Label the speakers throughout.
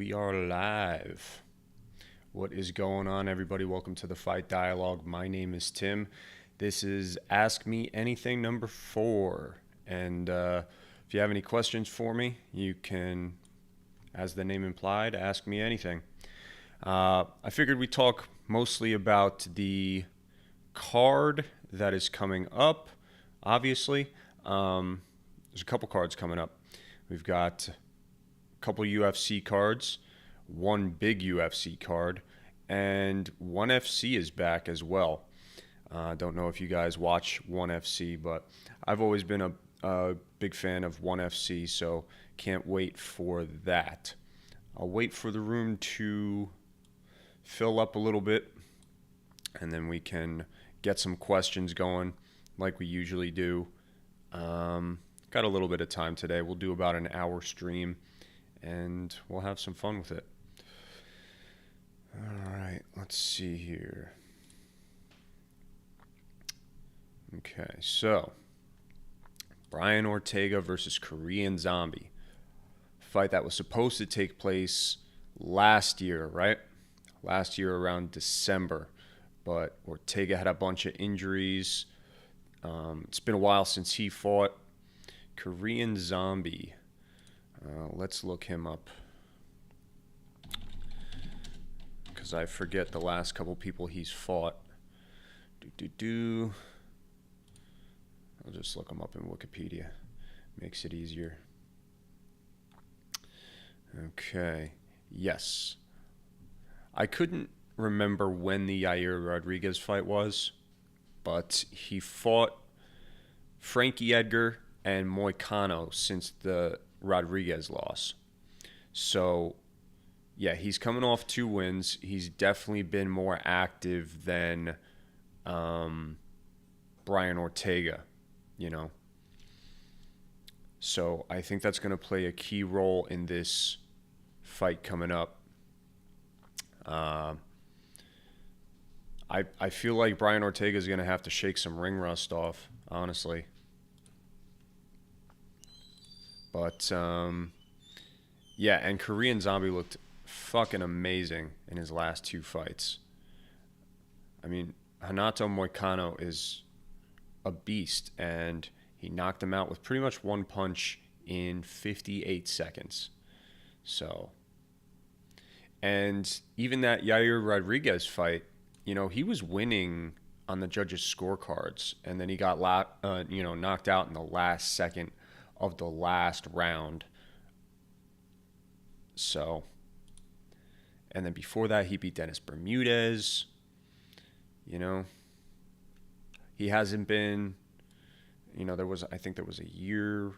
Speaker 1: We are live. What is going on, everybody? Welcome to the Fight Dialogue. My name is Tim. This is Ask Me Anything number 4. And if you have any questions for me, you can, as the name implied, ask me anything. I figured we'd talk mostly about the card that is coming up, obviously. There's a couple cards coming up. We've got couple UFC cards, one big UFC card, and ONE FC is back as well. Don't know if you guys watch ONE FC, but I've always been a big fan of ONE FC, so can't wait for that. I'll wait for the room to fill up a little bit, and then we can get some questions going like we usually do. Got a little bit of time today. We'll do about an hour stream, and we'll have some fun with it. All right, let's see here. Okay, so Brian Ortega versus Korean Zombie. Fight that was supposed to take place last year, right? Last year around December, but Ortega had a bunch of injuries. It's been a while since he fought. Korean Zombie. Let's look him up, because I forget the last couple people he's fought. I'll just look him up in Wikipedia. Makes it easier. Okay. Yes. I couldn't remember when the Yair Rodriguez fight was, but he fought Frankie Edgar and Moicano since the Rodriguez loss. So, yeah, he's coming off 2 wins. He's definitely been more active than Brian Ortega, you know. So I think that's going to play a key role in this fight coming up. I feel like Brian Ortega is going to have to shake some ring rust off, honestly. But, yeah, and Korean Zombie looked fucking amazing in his last 2 fights. I mean, Renato Moicano is a beast, and he knocked him out with pretty much one punch in 58 seconds. So, and even that Yair Rodriguez fight, you know, he was winning on the judges' scorecards, and then he got knocked out in the last second of the last round. So, and then before that, he beat Dennis Bermudez. You know, he hasn't been, I think there was a year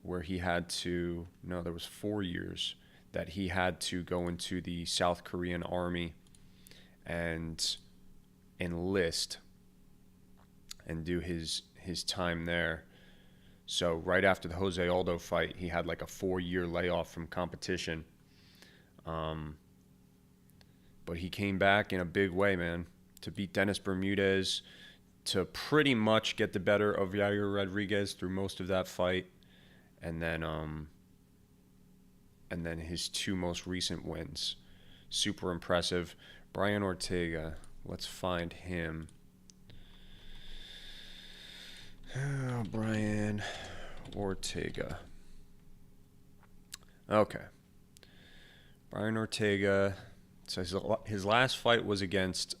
Speaker 1: where he had to, no, there was 4 years that he had to go into the South Korean army and enlist and do his time there. So right after the Jose Aldo fight, he had like a 4-year layoff from competition. But he came back in a big way, man, to beat Dennis Bermudez, to pretty much get the better of Yair Rodriguez through most of that fight. And then his 2 most recent wins. Super impressive. Brian Ortega, let's find him. Brian Ortega. Okay. Brian Ortega. So his last fight was against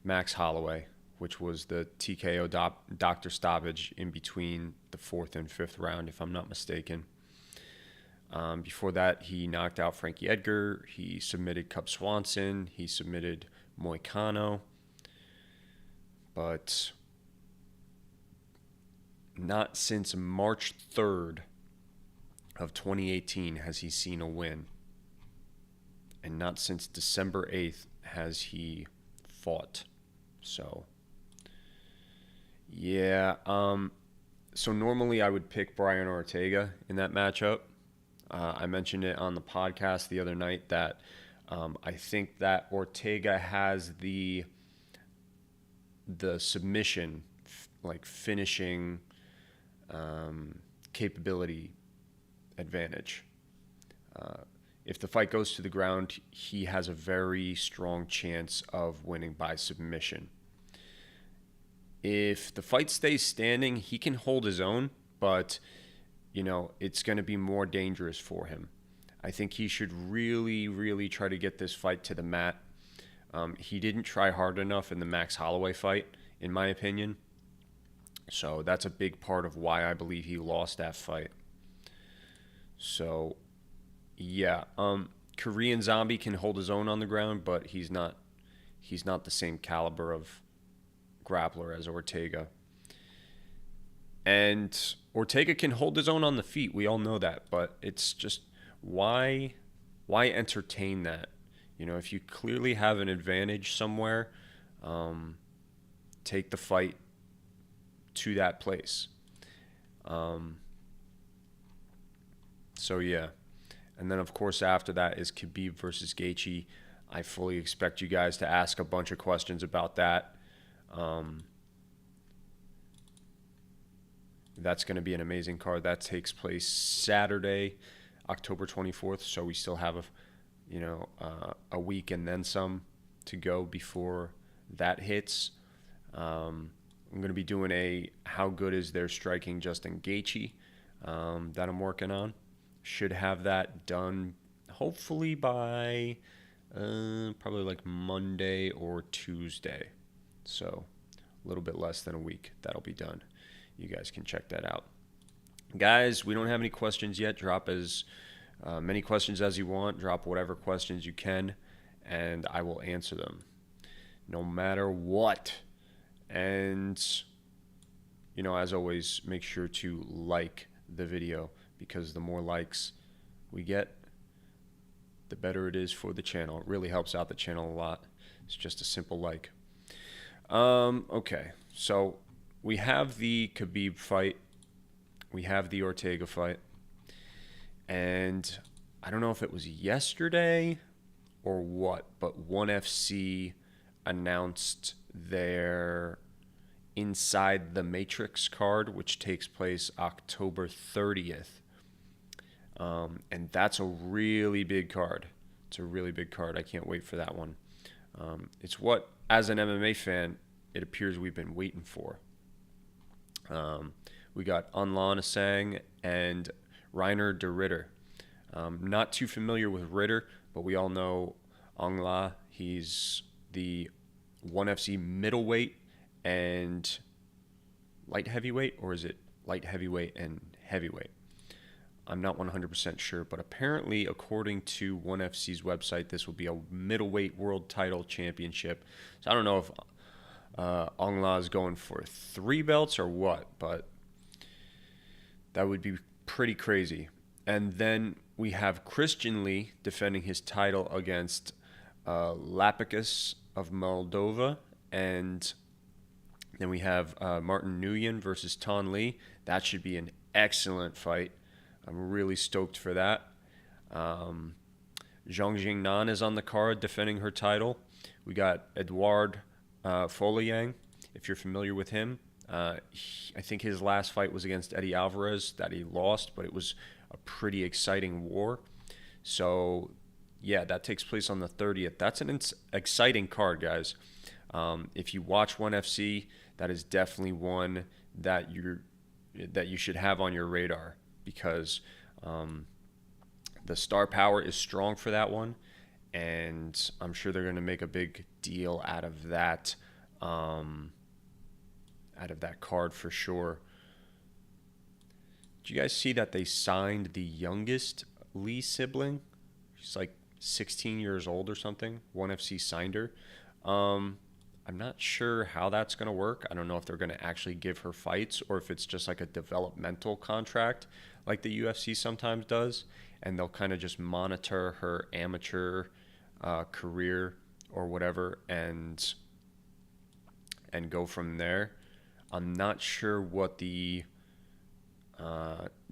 Speaker 1: Max Holloway, which was the TKO doctor stoppage in between the 4th and 5th round, if I'm not mistaken. Before that, he knocked out Frankie Edgar. He submitted Cub Swanson. He submitted Moicano. But not since March 3rd of 2018 has he seen a win. And not since December 8th has he fought. So, yeah. So normally I would pick Brian Ortega in that matchup. I mentioned it on the podcast the other night that I think that Ortega has the submission, like finishing capability advantage. if the fight goes to the ground, he has a very strong chance of winning by submission. If the fight stays standing, he can hold his own, but it's going to be more dangerous for him. I think he should really, really try to get this fight to the mat. He didn't try hard enough in the Max Holloway fight, in my opinion. So that's a big part of why I believe he lost that fight. So, yeah, Korean Zombie can hold his own on the ground, but he's not the same caliber of grappler as Ortega. And Ortega can hold his own on the feet. We all know that, but it's just why entertain that? If you clearly have an advantage somewhere, take the fight to that place. So yeah. And then of course after that is Khabib versus Gaethje. I fully expect you guys to ask a bunch of questions about that. That's going to be an amazing card. That takes place Saturday, October 24th. So we still have a week and then some to go before that hits. I'm going to be doing a how good is their striking Justin Gaethje that I'm working on. Should have that done hopefully by probably like Monday or Tuesday. So a little bit less than a week. That'll be done. You guys can check that out. Guys, we don't have any questions yet. Drop as many questions as you want. Drop whatever questions you can, and I will answer them no matter what. And, as always, make sure to like the video, because the more likes we get, the better it is for the channel. It really helps out the channel a lot. It's just a simple like. Okay, so we have the Khabib fight. We have the Ortega fight. And I don't know if it was yesterday or what, but ONE FC announced their Inside the Matrix card, which takes place October 30th. And that's a really big card. It's a really big card. I can't wait for that one. It's what, as an MMA fan, it appears we've been waiting for. We got Alan Asang and Reiner de Ritter. Not too familiar with Ritter, but we all know Angla. He's the ONE FC middleweight and light heavyweight, or is it light heavyweight and heavyweight? I'm not 100% sure, but apparently, according to ONE FC's website, this will be a middleweight world title championship. So I don't know if Angla is going for 3 belts or what, but that would be pretty crazy. And then we have Christian Lee defending his title against Lapicus of Moldova. And then we have Martin Nguyen versus Ton Lee. That should be an excellent fight. I'm really stoked for that. Zhang Jingnan is on the card defending her title. We got Edouard Folayang, if you're familiar with him. I think his last fight was against Eddie Alvarez that he lost, but it was a pretty exciting war. So, yeah, that takes place on the 30th. That's an exciting card, guys. If you watch ONE FC, that is definitely one that you should have on your radar, because the star power is strong for that one, and I'm sure they're going to make a big deal out of that card for sure. Did you guys see that they signed the youngest Lee sibling? She's like 16 years old or something. ONE FC signed her. I'm not sure how that's going to work. I don't know if they're going to actually give her fights, or if it's just like a developmental contract like the UFC sometimes does, and they'll kind of just monitor her amateur career or whatever and go from there. I'm not sure what the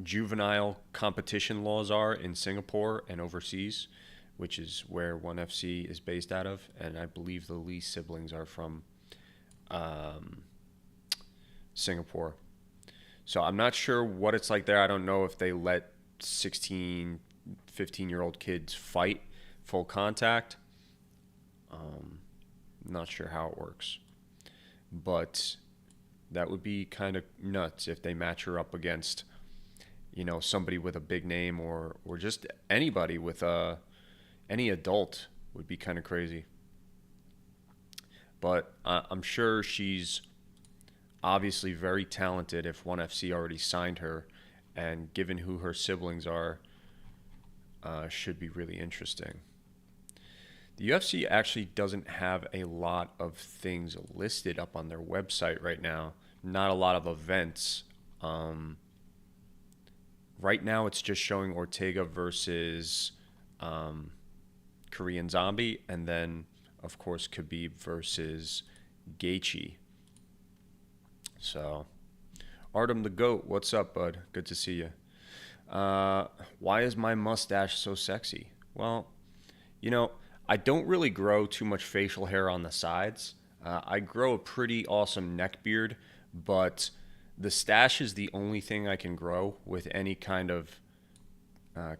Speaker 1: juvenile competition laws are in Singapore and overseas, which is where ONE FC is based out of, and I believe the Lee siblings are from Singapore. So I'm not sure what it's like there. I don't know if they let 16, 15-year-old kids fight full contact. Not sure how it works, but that would be kind of nuts if they match her up against, somebody with a big name, or just anybody with any adult would be kind of crazy. But I'm sure she's obviously very talented if ONE FC already signed her, and given who her siblings are, should be really interesting. The UFC actually doesn't have a lot of things listed up on their website right now. Not a lot of events. Right now, it's just showing Ortega versus Korean Zombie, and then, of course, Khabib versus Gaethje. So, Artem the Goat, what's up, bud? Good to see you. Why is my mustache so sexy? Well, I don't really grow too much facial hair on the sides. I grow a pretty awesome neck beard, but the stash is the only thing I can grow with any kind of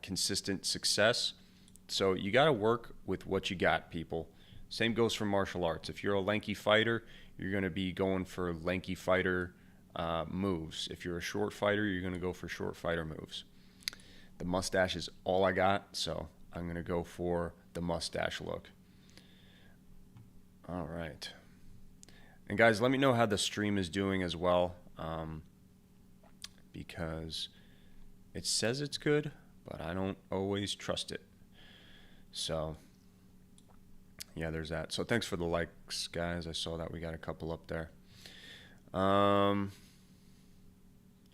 Speaker 1: consistent success. So you got to work with what you got, people. Same goes for martial arts. If you're a lanky fighter, you're going to be going for lanky fighter moves. If you're a short fighter, you're going to go for short fighter moves. The mustache is all I got, so I'm going to go for the mustache look. All right. And guys, let me know how the stream is doing as well, because it says it's good, but I don't always trust it. So, yeah, there's that. So thanks for the likes, guys. I saw that we got a couple up there.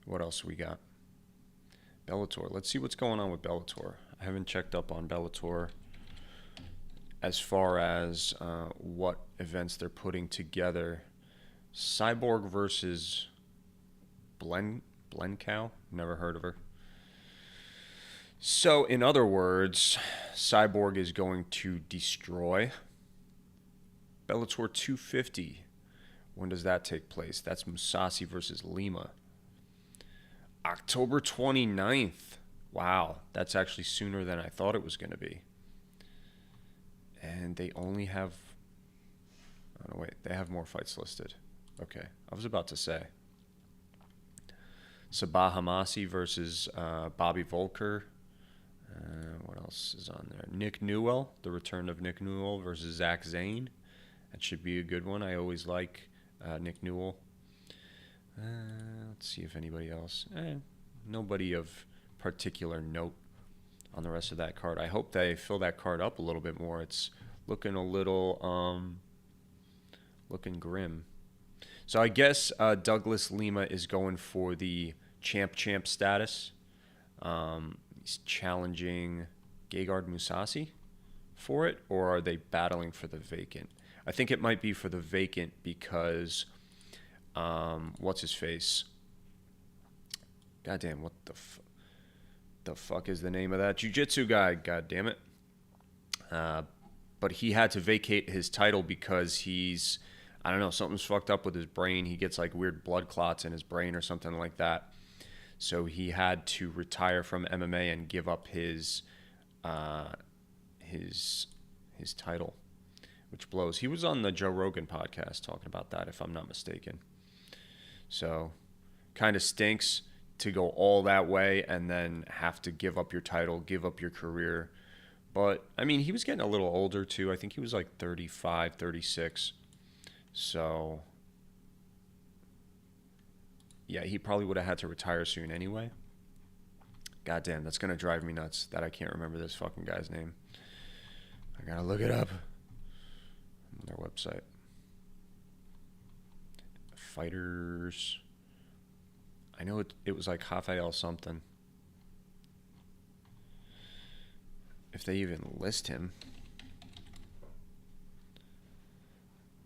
Speaker 1: What else we got? Bellator. Let's see what's going on with Bellator. I haven't checked up on Bellator as far as what events they're putting together. Cyborg versus Blencow. Never heard of her. So, in other words, Cyborg is going to destroy Bellator 250. When does that take place? That's Mousasi versus Lima. October 29th. Wow, that's actually sooner than I thought it was going to be. And they only have... Oh, no, wait. They have more fights listed. Okay, I was about to say. Sabah Hamasi versus Bobby Volker. What else is on there? Nick Newell, the return of Nick Newell versus Zach Zane. That should be a good one. I always like Nick Newell. Let's see if anybody else. Nobody of particular note on the rest of that card. I hope they fill that card up a little bit more. It's looking a little looking grim. So I guess Douglas Lima is going for the champ status. He's challenging Gegard Mousasi for it, or are they battling for the vacant? I think it might be for the vacant because what's his face? Goddamn, what the fuck is the name of that jiu-jitsu guy? God damn it. But he had to vacate his title because he's, I don't know, something's fucked up with his brain. He gets like weird blood clots in his brain or something like that. So he had to retire from MMA and give up his title, which blows. He was on the Joe Rogan podcast talking about that, if I'm not mistaken. So kind of stinks to go all that way and then have to give up your title, give up your career. But, I mean, he was getting a little older, too. I think he was like 35, 36. So, yeah, he probably would have had to retire soon anyway. Goddamn, that's going to drive me nuts that I can't remember this fucking guy's name. I got to look it up on their website. Fighters. I know it was like Rafael something. If they even list him.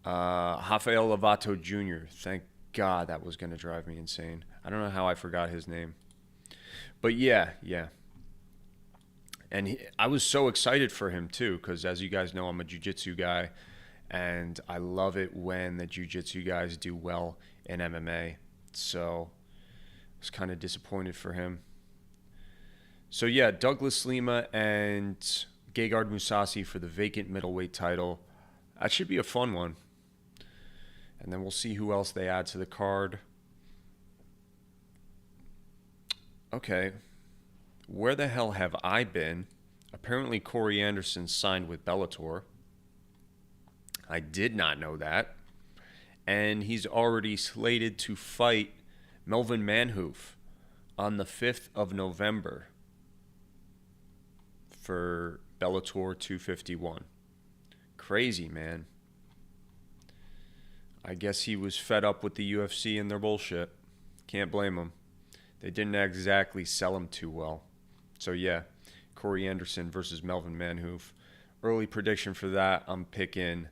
Speaker 1: Rafael Lovato Jr. Thank God, that was going to drive me insane. I don't know how I forgot his name. But yeah. And I was so excited for him too, because as you guys know, I'm a jiu-jitsu guy. And I love it when the jiu-jitsu guys do well in MMA. So I was kind of disappointed for him. So yeah, Douglas Lima and Gegard Mousasi for the vacant middleweight title. That should be a fun one. And then we'll see who else they add to the card. Okay, where the hell have I been? Apparently Corey Anderson signed with Bellator. I did not know that. And he's already slated to fight Melvin Manhoef on the 5th of November for Bellator 251. Crazy, man. I guess he was fed up with the UFC and their bullshit. Can't blame him. They didn't exactly sell him too well. So yeah, Corey Anderson versus Melvin Manhoef. Early prediction for that, I'm picking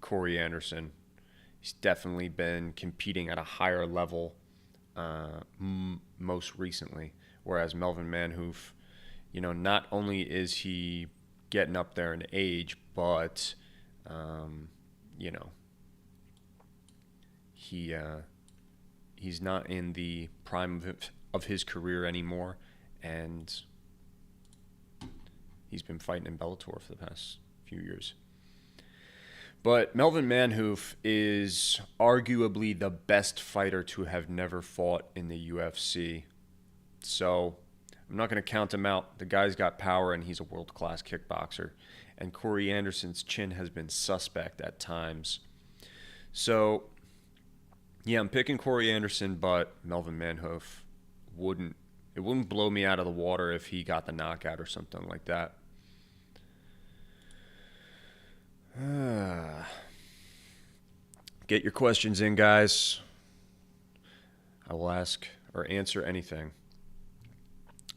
Speaker 1: Corey Anderson. He's definitely been competing at a higher level most recently, whereas Melvin Manhoef, not only is he getting up there in age, but he's not in the prime of his career anymore, and he's been fighting in Bellator for the past few years. But Melvin Manhoef is arguably the best fighter to have never fought in the UFC. So I'm not going to count him out. The guy's got power, and he's a world-class kickboxer. And Corey Anderson's chin has been suspect at times. So, yeah, I'm picking Corey Anderson, but Melvin Manhoef wouldn't blow me out of the water if he got the knockout or something like that. Get your questions in, guys. I will ask or answer anything.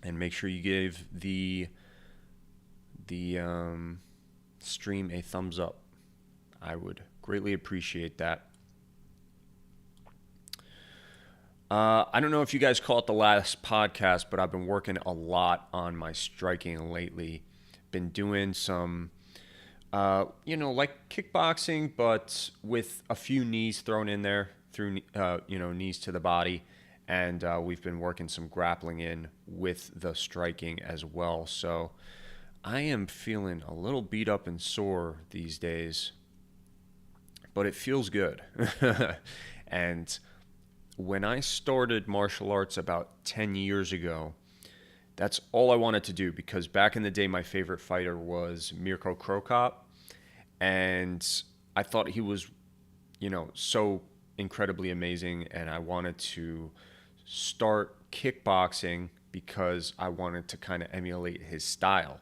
Speaker 1: And make sure you give the stream a thumbs up. I would greatly appreciate that. I don't know if you guys caught the last podcast, but I've been working a lot on my striking lately. Been doing some, like kickboxing, but with a few knees thrown in there, through, knees to the body. And we've been working some grappling in with the striking as well. So I am feeling a little beat up and sore these days, but it feels good. And when I started martial arts about 10 years ago, that's all I wanted to do, because back in the day, my favorite fighter was Mirko Cro Cop. And I thought he was, so incredibly amazing. And I wanted to start kickboxing because I wanted to kind of emulate his style.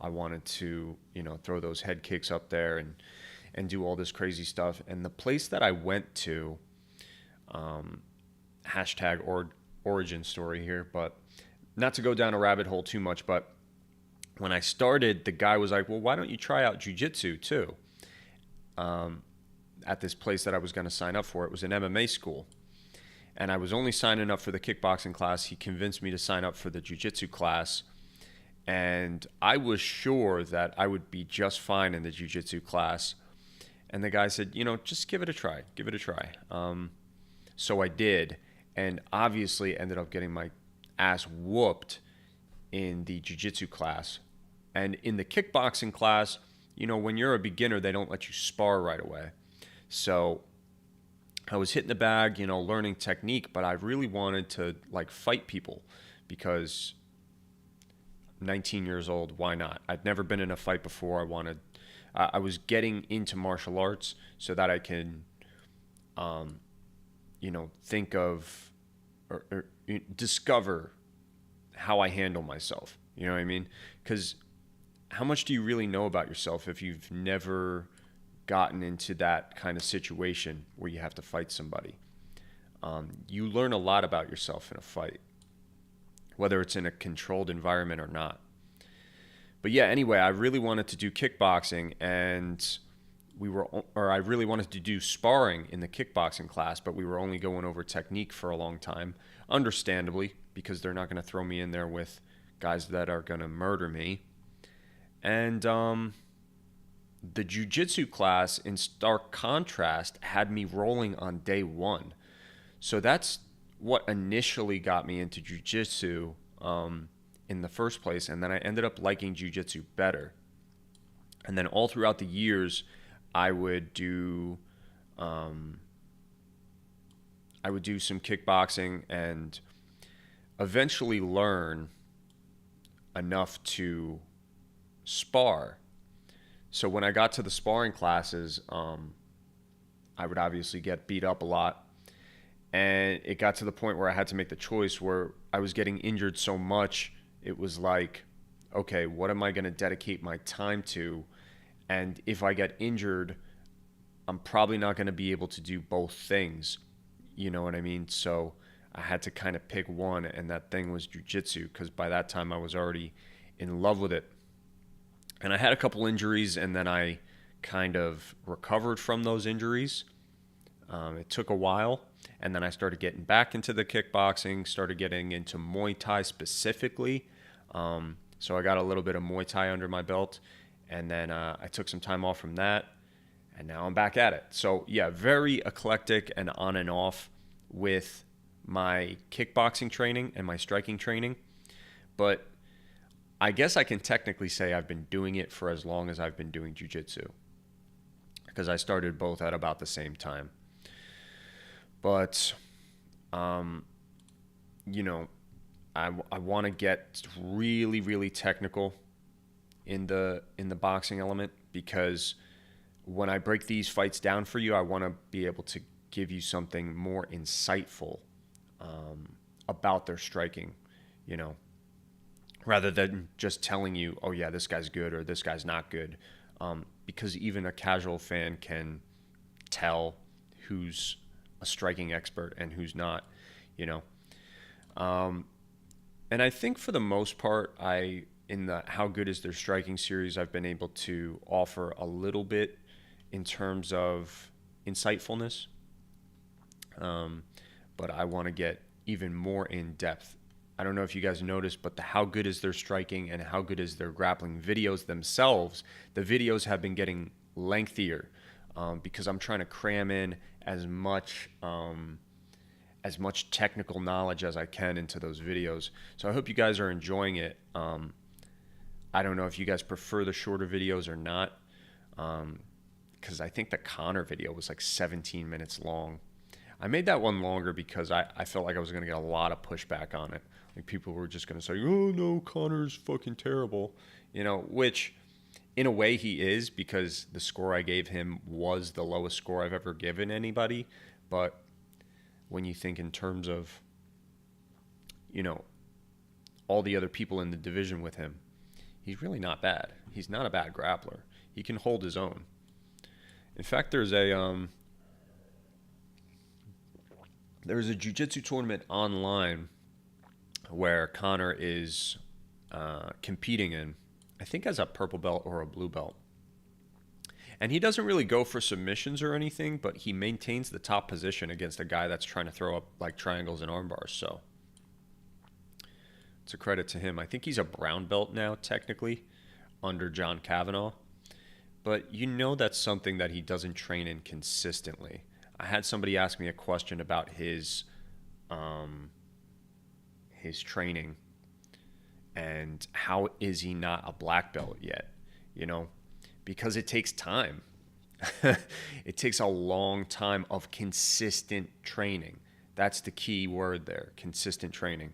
Speaker 1: I wanted to, throw those head kicks up there and do all this crazy stuff. And the place that I went to, hashtag origin story here, but not to go down a rabbit hole too much, but when I started, the guy was like, well, why don't you try out jiu-jitsu too? At this place that I was going to sign up for. It was an MMA school. And I was only signing up for the kickboxing class. He convinced me to sign up for the jiu-jitsu class. And I was sure that I would be just fine in the jiu-jitsu class. And the guy said, just give it a try. Give it a try. So I did. And obviously ended up getting my ass whooped in the jiu-jitsu class. And in the kickboxing class, when you're a beginner, they don't let you spar right away. So I was hitting the bag, learning technique, but I really wanted to fight people because 19 years old, why not? I'd never been in a fight before. I was getting into martial arts so that I can, think of or discover how I handle myself. You know what I mean? Because how much do you really know about yourself if you've never gotten into that kind of situation where you have to fight somebody? You learn a lot about yourself in a fight, whether it's in a controlled environment or not. But yeah, anyway, I really wanted to do kickboxing, and I really wanted to do sparring in the kickboxing class, but we were only going over technique for a long time, understandably, because they're not going to throw me in there with guys that are going to murder me. And the jiu-jitsu class, in stark contrast, had me rolling on day one. So that's what initially got me into jiu-jitsu. in the first place, and then I ended up liking jiu-jitsu better. And then all throughout the years, I would do some kickboxing and eventually learn enough to spar. So when I got to the sparring classes, I would obviously get beat up a lot. And it got to the point where I had to make the choice where I was getting injured so much, it was like, okay, what am I going to dedicate my time to? And if I get injured, I'm probably not going to be able to do both things. You know what I mean? So I had to kind of pick one, and that thing was jiu-jitsu, because by that time I was already in love with it. And I had a couple injuries, and then I kind of recovered from those injuries. It took a while, and then I started getting back into the kickboxing, started getting into Muay Thai specifically. So I got a little bit of Muay Thai under my belt, and then I took some time off from that, and now I'm back at it. So yeah, very eclectic and on and off with my kickboxing training and my striking training. But I guess I can technically say I've been doing it for as long as I've been doing jiu-jitsu, because I started both at about the same time. But, you know, I want to get really, really technical in the boxing element, because when I break these fights down for you, I want to be able to give you something more insightful about their striking, you know, rather than just telling you, oh yeah, this guy's good or this guy's not good, because even a casual fan can tell who's a striking expert and who's not, you know. And I think for the most part, in the How Good Is Their Striking series, I've been able to offer a little bit in terms of insightfulness. But I want to get even more in depth. I don't know if you guys noticed, but the How Good Is Their Striking and How Good Is Their Grappling videos themselves, the videos have been getting lengthier, because I'm trying to cram in as much technical knowledge as I can into those videos. So I hope you guys are enjoying it. I don't know if you guys prefer the shorter videos or not, because I think the Conor video was like 17 minutes long. I made that one longer because I felt like I was going to get a lot of pushback on it. Like, people were just going to say, oh no, Conor's fucking terrible, you know, which in a way he is, because the score I gave him was the lowest score I've ever given anybody. But when you think in terms of, you know, all the other people in the division with him, he's really not bad. He's not a bad grappler. He can hold his own. In fact, there's a jiu-jitsu tournament online where Conor is competing in, I think as a purple belt or a blue belt. And he doesn't really go for submissions or anything, but he maintains the top position against a guy that's trying to throw up like triangles and arm bars. So it's a credit to him. I think he's a brown belt now, technically, under John Kavanagh. But you know that's something that he doesn't train in consistently. I had somebody ask me a question about his training and how is he not a black belt yet, you know, because it takes time. It takes a long time of consistent training. That's the key word there, consistent training.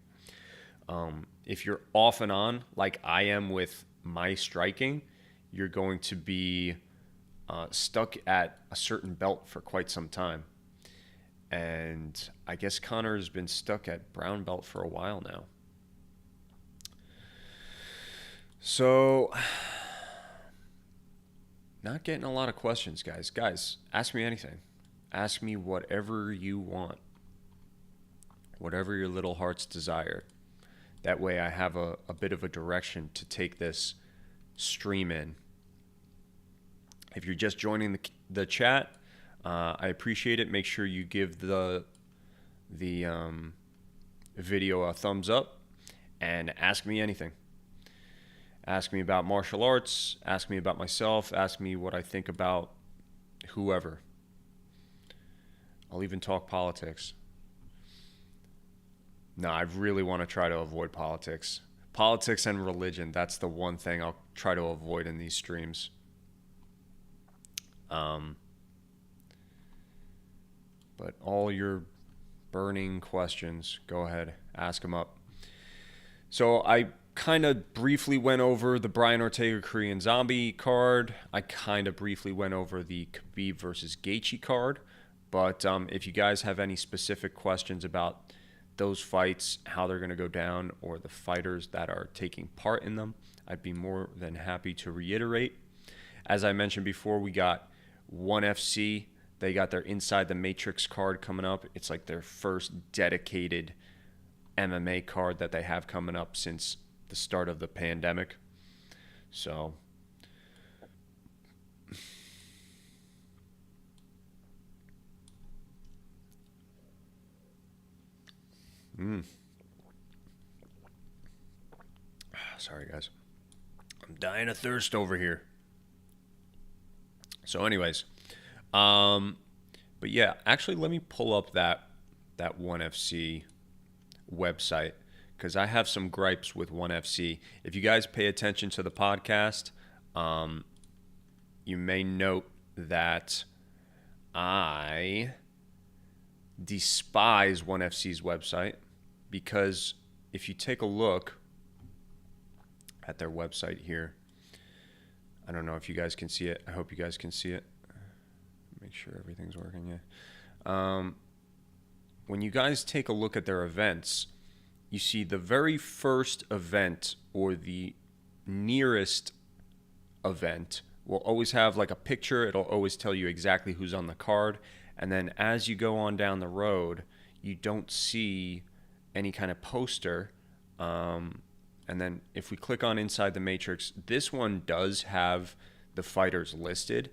Speaker 1: If you're off and on, like I am with my striking, you're going to be stuck at a certain belt for quite some time. And I guess Conor has been stuck at brown belt for a while now. So, not getting a lot of questions, guys. Guys, ask me anything. Ask me whatever you want. Whatever your little heart's desire. That way I have a bit of a direction to take this stream in. If you're just joining the chat, I appreciate it. Make sure you give the video a thumbs up and ask me anything. Ask me about martial arts. Ask me about myself. Ask me what I think about whoever. I'll even talk politics. No, I really want to try to avoid politics. Politics and religion, that's the one thing I'll try to avoid in these streams. Um, but all your burning questions, go ahead, ask them up. So I kind of briefly went over the Brian Ortega Korean Zombie card. I kind of briefly went over the Khabib versus Gaethje card. But if you guys have any specific questions about those fights, how they're going to go down, or the fighters that are taking part in them, I'd be more than happy to reiterate. As I mentioned before, we got ONE FC. They got their Inside the Matrix card coming up. It's like their first dedicated MMA card that they have coming up since the start of the pandemic. So sorry guys, I'm dying of thirst over here. So anyways, but yeah, actually let me pull up that ONE FC website, because I have some gripes with ONE FC. If you guys pay attention to the podcast, you may note that I despise ONE FC's website, because if you take a look at their website here, I don't know if you guys can see it. I hope you guys can see it. Make sure everything's working, yeah. When you guys take a look at their events, you see the very first event or the nearest event will always have like a picture. It'll always tell you exactly who's on the card. And then as you go on down the road, you don't see any kind of poster. And then if we click on Inside the Matrix, this one does have the fighters listed.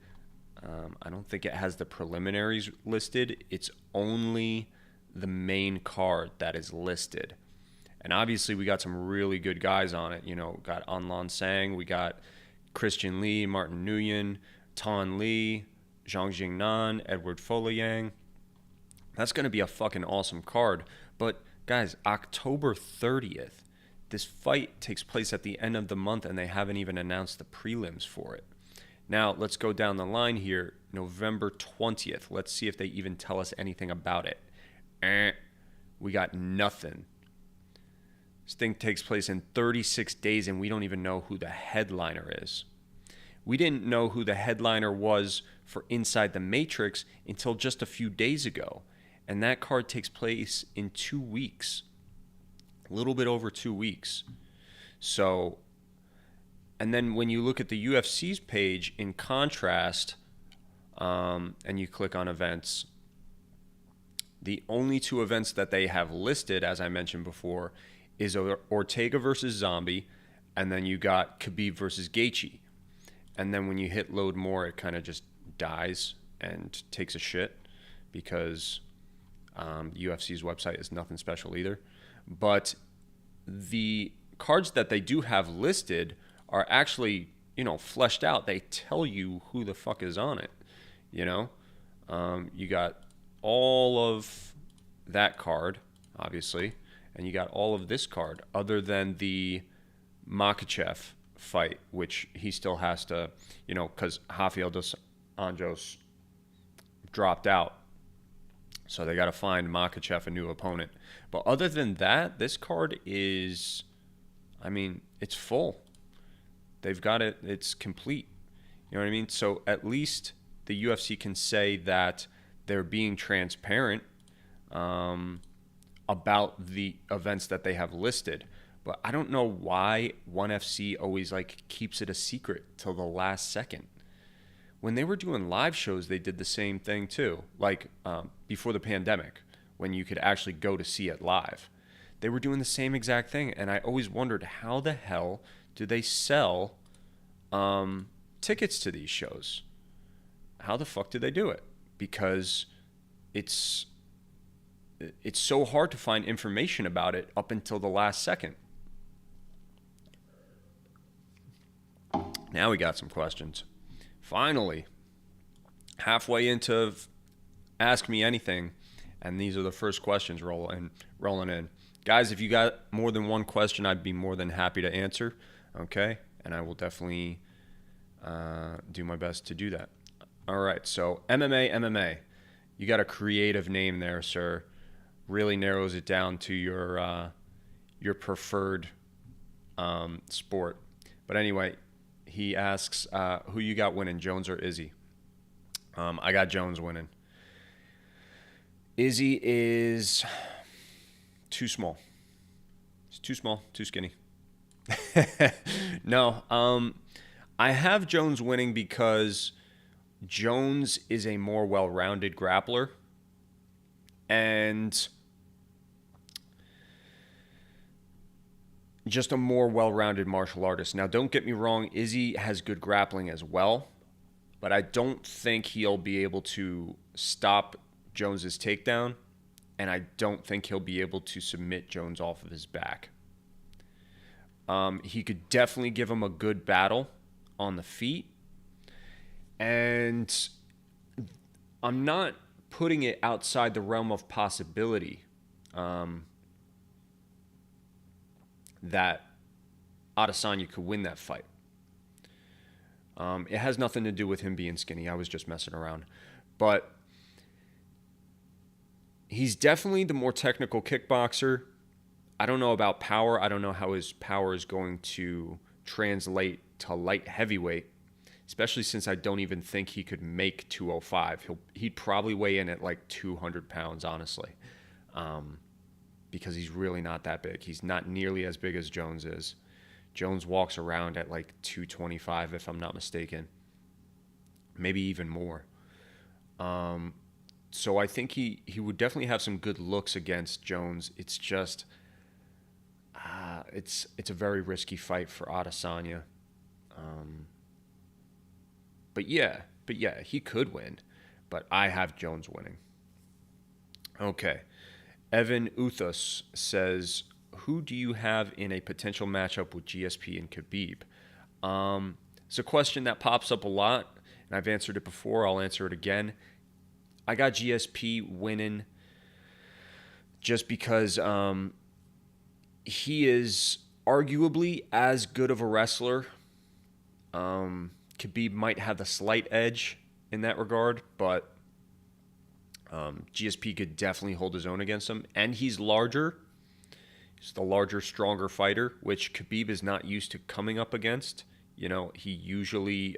Speaker 1: I don't think it has the preliminaries listed. It's only the main card that is listed. And obviously we got some really good guys on it. You know, got Anlan Sang, we got Christian Lee, Martin Nguyen, Tan Lee, Zhang Jingnan, Edward Folayang. That's going to be a fucking awesome card. But guys, October 30th, this fight takes place at the end of the month, and they haven't even announced the prelims for it. Now, let's go down the line here. November 20th. Let's see if they even tell us anything about it. We got nothing. This thing takes place in 36 days, and we don't even know who the headliner is. We didn't know who the headliner was for Inside the Matrix until just a few days ago. And that card takes place in 2 weeks. A little bit over 2 weeks. So, and then when you look at the UFC's page, in contrast, and you click on events, the only two events that they have listed, as I mentioned before, is Ortega versus Zombie, and then you got Khabib versus Gaethje. And then when you hit load more, it kind of just dies and takes a shit, because the UFC's website is nothing special either. But the cards that they do have listed are actually, fleshed out. They tell you who the fuck is on it, You got all of that card, obviously, and you got all of this card, other than the Makhachev fight, which he still has to, because Rafael dos Anjos dropped out. So they got to find Makhachev a new opponent. But other than that, this card is, it's full. They've got it. It's complete. You know what I mean? So at least the UFC can say that they're being transparent about the events that they have listed. But I don't know why ONE FC always keeps it a secret till the last second. When they were doing live shows, they did the same thing too. Before the pandemic, when you could actually go to see it live, they were doing the same exact thing. And I always wondered, how the hell do they sell tickets to these shows? How the fuck do they do it? Because it's so hard to find information about it up until the last second. Now we got some questions. Finally, halfway into Ask Me Anything, and these are the first questions rolling in. Guys, if you got more than one question, I'd be more than happy to answer. Okay, and I will definitely do my best to do that. All right, so MMA. You got a creative name there, sir. Really narrows it down to your preferred sport. But anyway, he asks who you got winning, Jones or Izzy. I got Jones winning. Izzy is too small. He's too small, too skinny. No, I have Jones winning because Jones is a more well-rounded grappler and just a more well-rounded martial artist. Now, don't get me wrong, Izzy has good grappling as well, but I don't think he'll be able to stop Jones's takedown, and I don't think he'll be able to submit Jones off of his back. He could definitely give him a good battle on the feet, and I'm not putting it outside the realm of possibility that Adesanya could win that fight. It has nothing to do with him being skinny. I was just messing around. But he's definitely the more technical kickboxer. I don't know about power. I don't know how his power is going to translate to light heavyweight, especially since I don't even think he could make 205. He'd probably weigh in at like 200 pounds, honestly, because he's really not that big. He's not nearly as big as Jones is. Jones walks around at like 225, if I'm not mistaken, maybe even more. So I think he would definitely have some good looks against Jones. It's just it's a very risky fight for Adesanya. But yeah, he could win. But I have Jones winning. Okay. Evan Uthus says, who do you have in a potential matchup with GSP and Khabib? It's a question that pops up a lot, and I've answered it before. I'll answer it again. I got GSP winning just because he is arguably as good of a wrestler. Khabib might have the slight edge in that regard, but GSP could definitely hold his own against him. And he's larger. He's the larger, stronger fighter, which Khabib is not used to coming up against. You know, he usually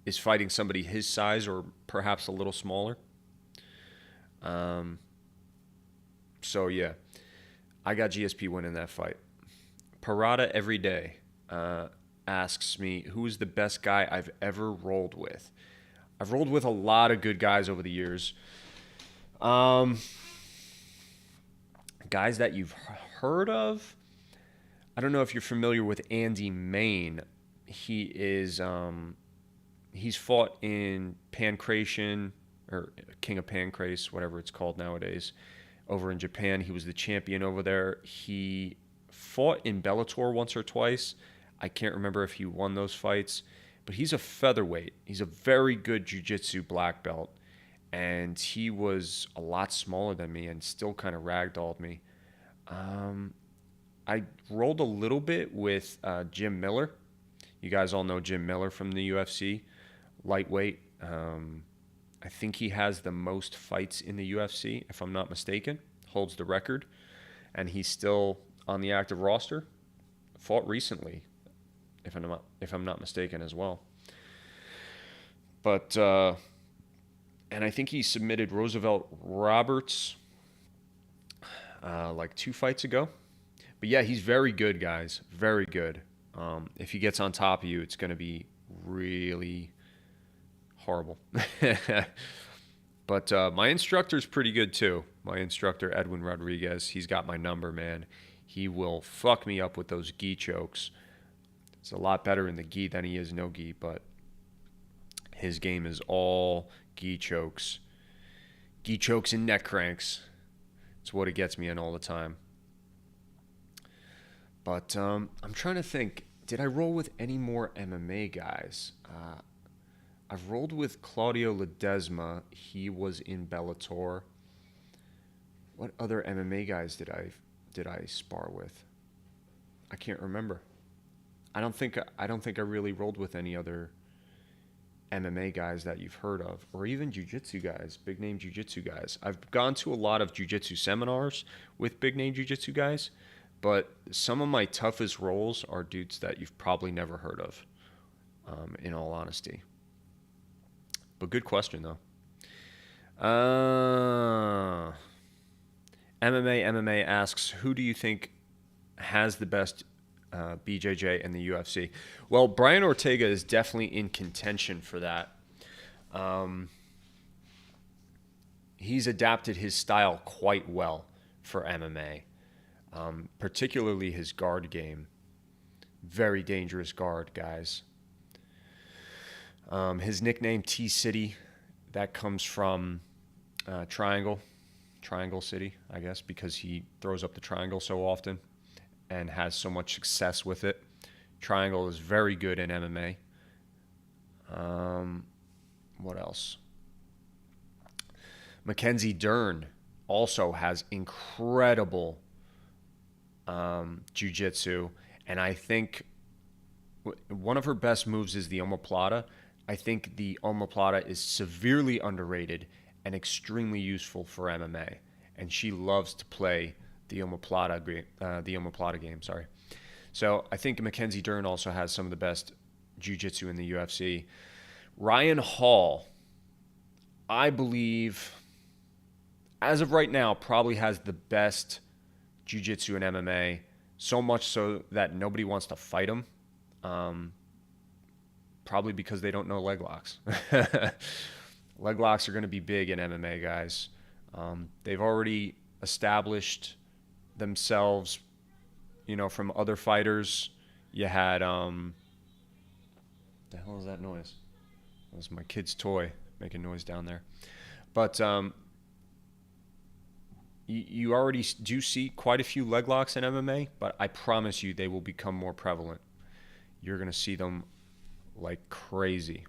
Speaker 1: is fighting somebody his size or perhaps a little smaller. So, yeah, I got GSP winning that fight. Parada Every Day asks me, who is the best guy I've ever rolled with? I've rolled with a lot of good guys over the years. Guys that you've heard of? I don't know if you're familiar with Andy Main. He is he's fought in Pancration, or King of Pancrase, whatever it's called nowadays, over in Japan. He was the champion over there. He fought in Bellator once or twice. I can't remember if he won those fights, but he's a featherweight. He's a very good jiu-jitsu black belt, and he was a lot smaller than me and still kind of ragdolled me. I rolled a little bit with Jim Miller. You guys all know Jim Miller from the UFC, lightweight. I think he has the most fights in the UFC, if I'm not mistaken, holds the record, and he's still on the active roster. Fought recently, if I'm not mistaken as well. But and I think he submitted Roosevelt Roberts like 2 fights ago. But yeah, he's very good, guys. Very good. If he gets on top of you, it's going to be really horrible. But my instructor's pretty good too. My instructor, Edwin Rodriguez, he's got my number, man. He will fuck me up with those gi chokes. It's a lot better in the gi than he is no gi, but his game is all gi chokes. Gi chokes and neck cranks. It's what it gets me in all the time. But I'm trying to think, did I roll with any more MMA guys? I've rolled with Claudio Ledesma. He was in Bellator. What other MMA guys did I spar with? I can't remember. I don't think I really rolled with any other MMA guys that you've heard of, or even jiu-jitsu guys, big name jiu-jitsu guys. I've gone to a lot of jiu-jitsu seminars with big name jiu-jitsu guys, but some of my toughest rolls are dudes that you've probably never heard of, in all honesty. But good question, though. MMA asks, who do you think has the best BJJ in the UFC? Well, Brian Ortega is definitely in contention for that. He's adapted his style quite well for MMA, particularly his guard game. Very dangerous guard, guys. His nickname T-City, that comes from Triangle City, I guess, because he throws up the triangle so often and has so much success with it. Triangle is very good in MMA. What else? Mackenzie Dern also has incredible jiu-jitsu, and I think one of her best moves is the omoplata. I think the omoplata is severely underrated and extremely useful for MMA, and she loves to play the omoplata game. Sorry. So I think Mackenzie Dern also has some of the best jiu-jitsu in the UFC. Ryan Hall, I believe, as of right now, probably has the best jiu-jitsu in MMA, so much so that nobody wants to fight him. Probably because they don't know leg locks. Leg locks are going to be big in MMA, guys. They've already established themselves, from other fighters. You had, the hell is that noise? That was my kid's toy making noise down there. But you already do see quite a few leg locks in MMA, but I promise you they will become more prevalent. You're going to see them like crazy.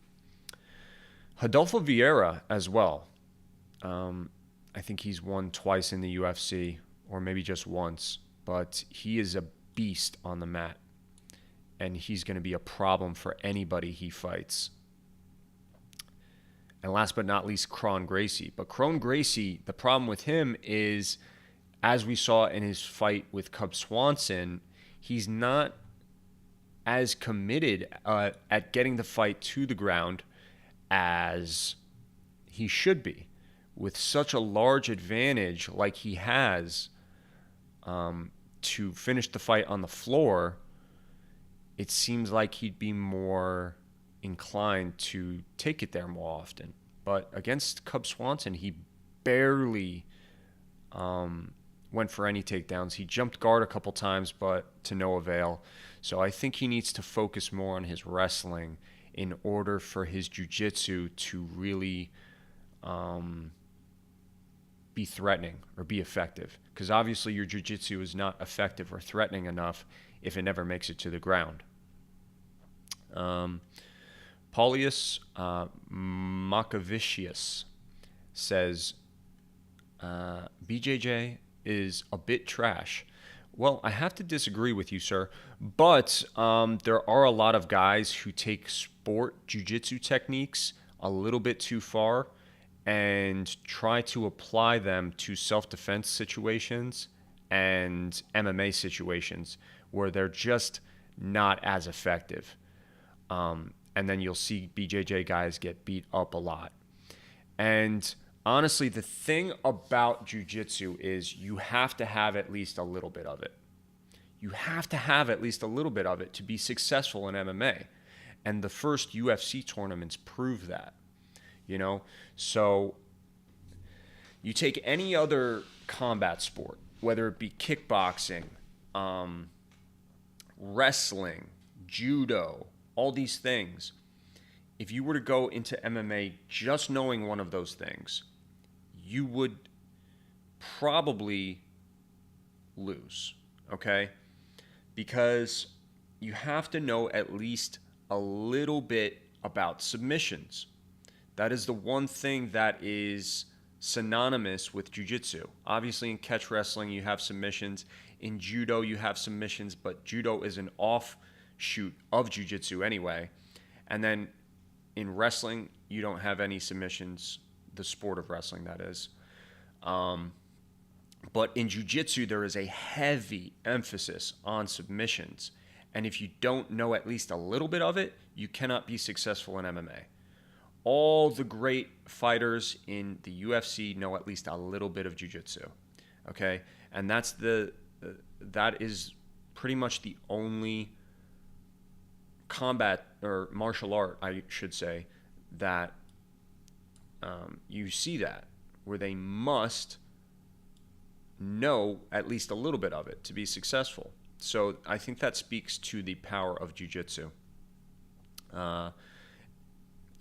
Speaker 1: Rodolfo Vieira as well. I think he's won twice in the UFC, or maybe just once, but he is a beast on the mat, and he's going to be a problem for anybody he fights. And last but not least, Kron Gracie. But Kron Gracie, the problem with him is, as we saw in his fight with Cub Swanson, he's not as committed at getting the fight to the ground as he should be. With such a large advantage like he has to finish the fight on the floor, it seems like he'd be more inclined to take it there more often. But against Cub Swanson, he barely went for any takedowns. He jumped guard a couple times, but to no avail. So I think he needs to focus more on his wrestling in order for his jiu-jitsu to really be threatening or be effective. Because obviously your jiu-jitsu is not effective or threatening enough if it never makes it to the ground. Paulius Makavicius says, BJJ is a bit trash. Well, I have to disagree with you, sir, but there are a lot of guys who take sport jiu-jitsu techniques a little bit too far and try to apply them to self-defense situations and MMA situations where they're just not as effective. And then you'll see BJJ guys get beat up a lot. And honestly, the thing about jiu-jitsu is you have to have at least a little bit of it. You have to have at least a little bit of it to be successful in MMA. And the first UFC tournaments prove that. So you take any other combat sport, whether it be kickboxing, wrestling, judo, all these things. If you were to go into MMA just knowing one of those things, you would probably lose, okay? Because you have to know at least a little bit about submissions. That is the one thing that is synonymous with jiu-jitsu. Obviously, in catch wrestling, you have submissions. In judo, you have submissions, but judo is an offshoot of jiu-jitsu anyway. And then in wrestling, you don't have any submissions, the sport of wrestling, that is. But in jiu-jitsu, there is a heavy emphasis on submissions. And if you don't know at least a little bit of it, you cannot be successful in MMA. All the great fighters in the UFC know at least a little bit of jiu-jitsu. Okay? And that is pretty much the only combat or martial art, I should say, that you see that, where they must know at least a little bit of it to be successful. So I think that speaks to the power of jiu-jitsu.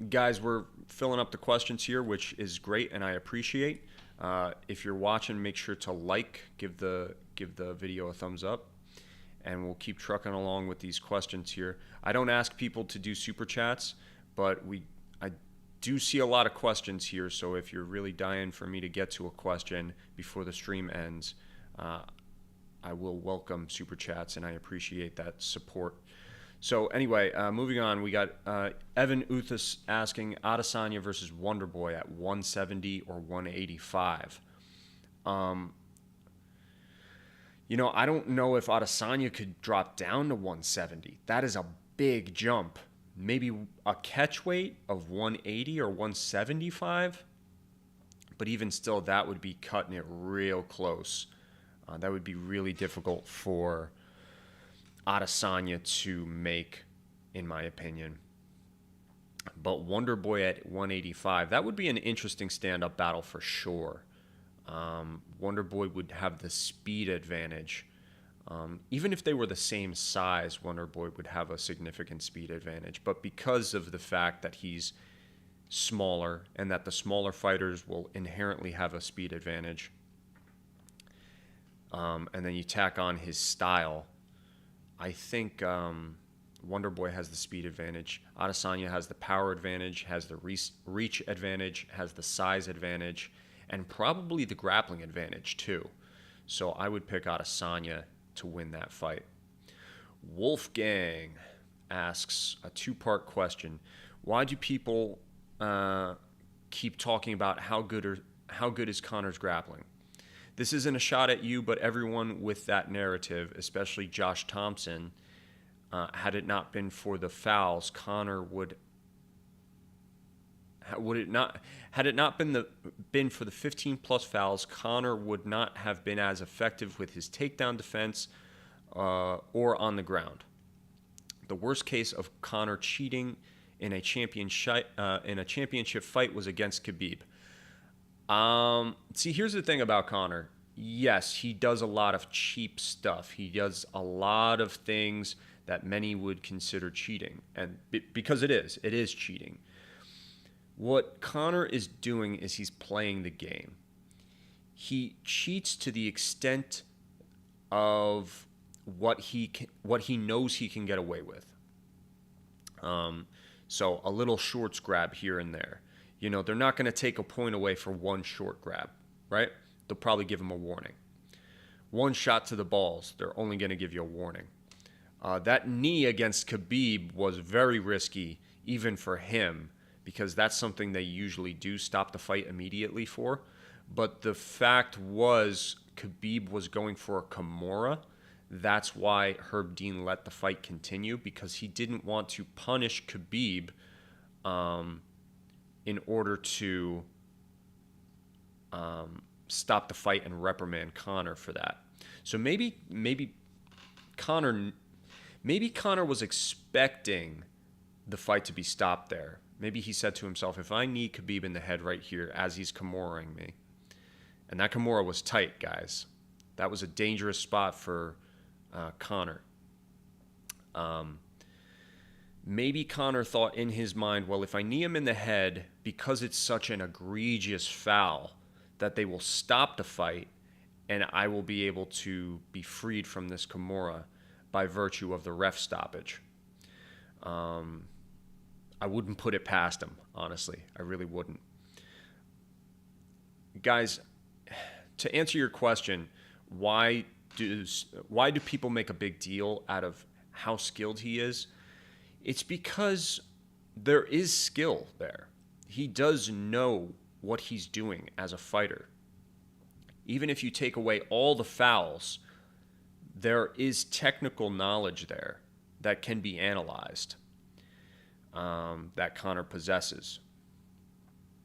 Speaker 1: Guys, we're filling up the questions here, which is great and I appreciate. If you're watching, make sure to give the video a thumbs up, and we'll keep trucking along with these questions here. I don't ask people to do super chats, but I do see a lot of questions here, so if you're really dying for me to get to a question before the stream ends, I will welcome super chats, and I appreciate that support. So anyway, moving on, we got Evan Uthas asking Adesanya versus Wonderboy at 170 or 185. I don't know if Adesanya could drop down to 170. That is a big jump. Maybe a catch weight of 180 or 175. But even still, that would be cutting it real close. That would be really difficult for Adesanya to make, in my opinion. But Wonderboy at 185, that would be an interesting stand-up battle for sure. Wonderboy would have the speed advantage. Even if they were the same size, Wonderboy would have a significant speed advantage. But because of the fact that he's smaller and that the smaller fighters will inherently have a speed advantage, and then you tack on his style, I think Wonderboy has the speed advantage. Adesanya has the power advantage, has the reach advantage, has the size advantage, and probably the grappling advantage too. So I would pick Adesanya to win that fight. Wolfgang asks a two-part question. Why do people keep talking about how good is Conor's grappling? This isn't a shot at you, but everyone with that narrative, especially Josh Thompson, had it not been for the fouls, Conor had it not been for the 15 plus fouls, Conor would not have been as effective with his takedown defense or on the ground. The worst case of Conor cheating in a championship fight was against Khabib. See, here's the thing about Conor. Yes, he does a lot of cheap stuff. He does a lot of things that many would consider cheating, and because it is cheating. What Conor is doing is he's playing the game. He cheats to the extent of what he knows he can get away with. So a little shorts grab here and there. They're not going to take a point away for one short grab, right? They'll probably give him a warning. One shot to the balls, they're only going to give you a warning. That knee against Khabib was very risky, even for him, because that's something they usually do stop the fight immediately for. But the fact was, Khabib was going for a Kimura. That's why Herb Dean let the fight continue, because he didn't want to punish Khabib in order to stop the fight and reprimand Conor for that. So maybe Conor was expecting the fight to be stopped there. Maybe he said to himself, if I knee Khabib in the head right here as he's Kimura-ing me, and that Kimura was tight, guys. That was a dangerous spot for Conor. Maybe Conor thought in his mind, well, if I knee him in the head, because it's such an egregious foul, that they will stop the fight and I will be able to be freed from this Kimura by virtue of the ref stoppage. I wouldn't put it past him, honestly. I really wouldn't. guys, to answer your question, why do people make a big deal out of how skilled he is? It's because there is skill there. He does know what he's doing as a fighter. Even if you take away all the fouls, there is technical knowledge there that can be analyzed, that Conor possesses.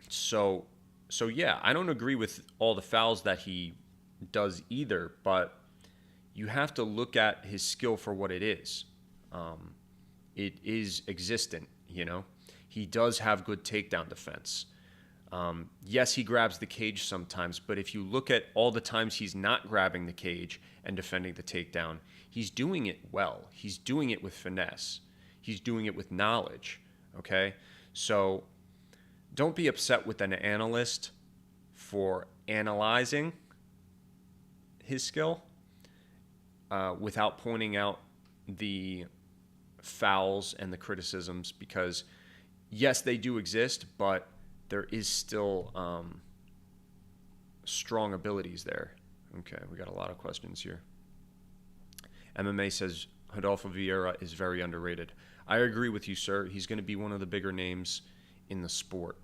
Speaker 1: So yeah, I don't agree with all the fouls that he does either, but you have to look at his skill for what it is. It is existent, you know. He does have good takedown defense. Yes, he grabs the cage sometimes, but if you look at all the times he's not grabbing the cage and defending the takedown, he's doing it well. He's doing it with finesse. He's doing it with knowledge, okay? So don't be upset with an analyst for analyzing his skill without pointing out the fouls and the criticisms, because yes, they do exist, but there is still strong abilities there. Okay, we got a lot of questions here. MMA says Rodolfo Vieira is very underrated. I agree with you, sir. He's going to be one of the bigger names in the sport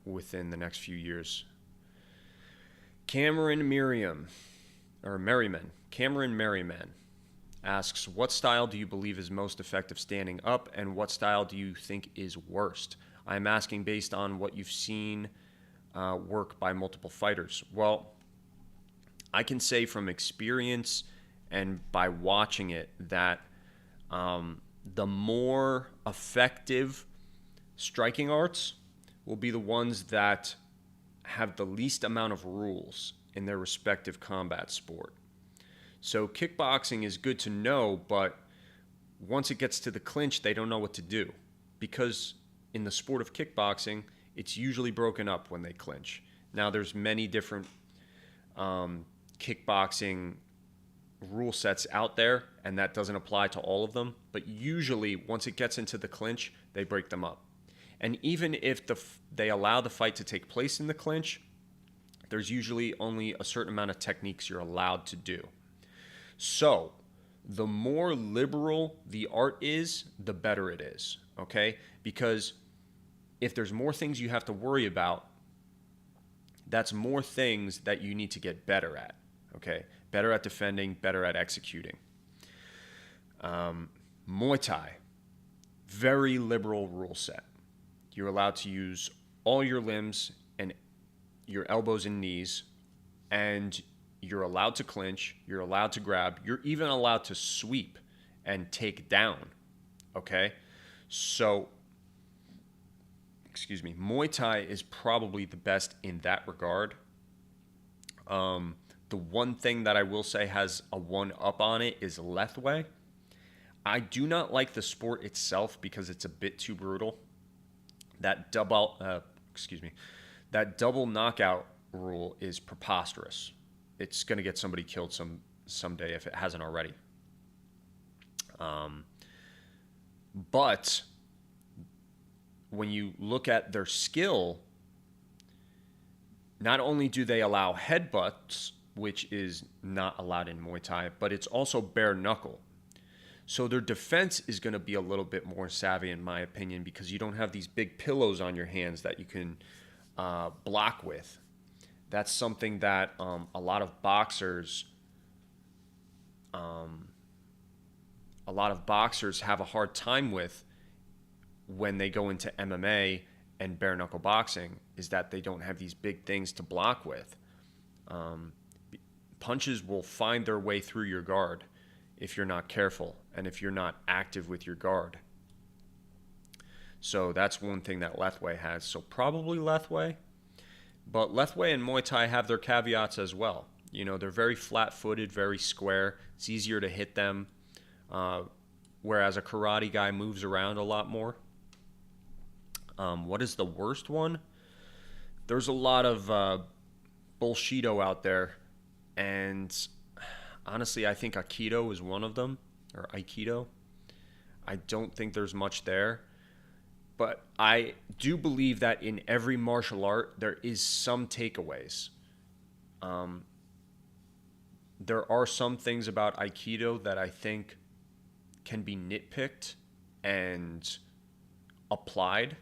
Speaker 1: within the next few years. Cameron Merriman asks, what style do you believe is most effective standing up, and what style do you think is worst? I'm asking based on what you've seen work by multiple fighters. Well, I can say from experience and by watching it that the more effective striking arts will be the ones that have the least amount of rules in their respective combat sport. So kickboxing is good to know, but once it gets to the clinch, they don't know what to do, because in the sport of kickboxing, it's usually broken up when they clinch. Now, there's many different kickboxing rule sets out there, and that doesn't apply to all of them. But usually, once it gets into the clinch, they break them up. And even if they allow the fight to take place in the clinch, there's usually only a certain amount of techniques you're allowed to do. So, the more liberal the art is, the better it is, okay? Because if there's more things you have to worry about, that's more things that you need to get better at, okay? Better at defending, better at executing. Muay Thai, very liberal rule set. You're allowed to use all your limbs and your elbows and knees, and you're allowed to clinch, you're allowed to grab, you're even allowed to sweep and take down, okay? So, Muay Thai is probably the best in that regard. The one thing that I will say has a one-up on it is Lethwei. I do not like the sport itself because it's a bit too brutal. That double knockout rule is preposterous. It's going to get somebody killed someday if it hasn't already. But when you look at their skill, not only do they allow headbutts, which is not allowed in Muay Thai, but it's also bare knuckle. So their defense is going to be a little bit more savvy, in my opinion, because you don't have these big pillows on your hands that you can block with. That's something that a lot of boxers have a hard time with when they go into MMA and bare knuckle boxing, is that they don't have these big things to block with. Punches will find their way through your guard if you're not careful and if you're not active with your guard. So that's one thing that Lethwei has. So probably Lethwei. But Lethwei and Muay Thai have their caveats as well. You know, they're very flat-footed, very square. It's easier to hit them, whereas a karate guy moves around a lot more. What is the worst one? There's a lot of bullshido out there, and honestly, I think Aikido is one of them, or Aikido. I don't think there's much there. but I do believe that in every martial art there is some takeaways. There are some things about Aikido that I think can be nitpicked and applied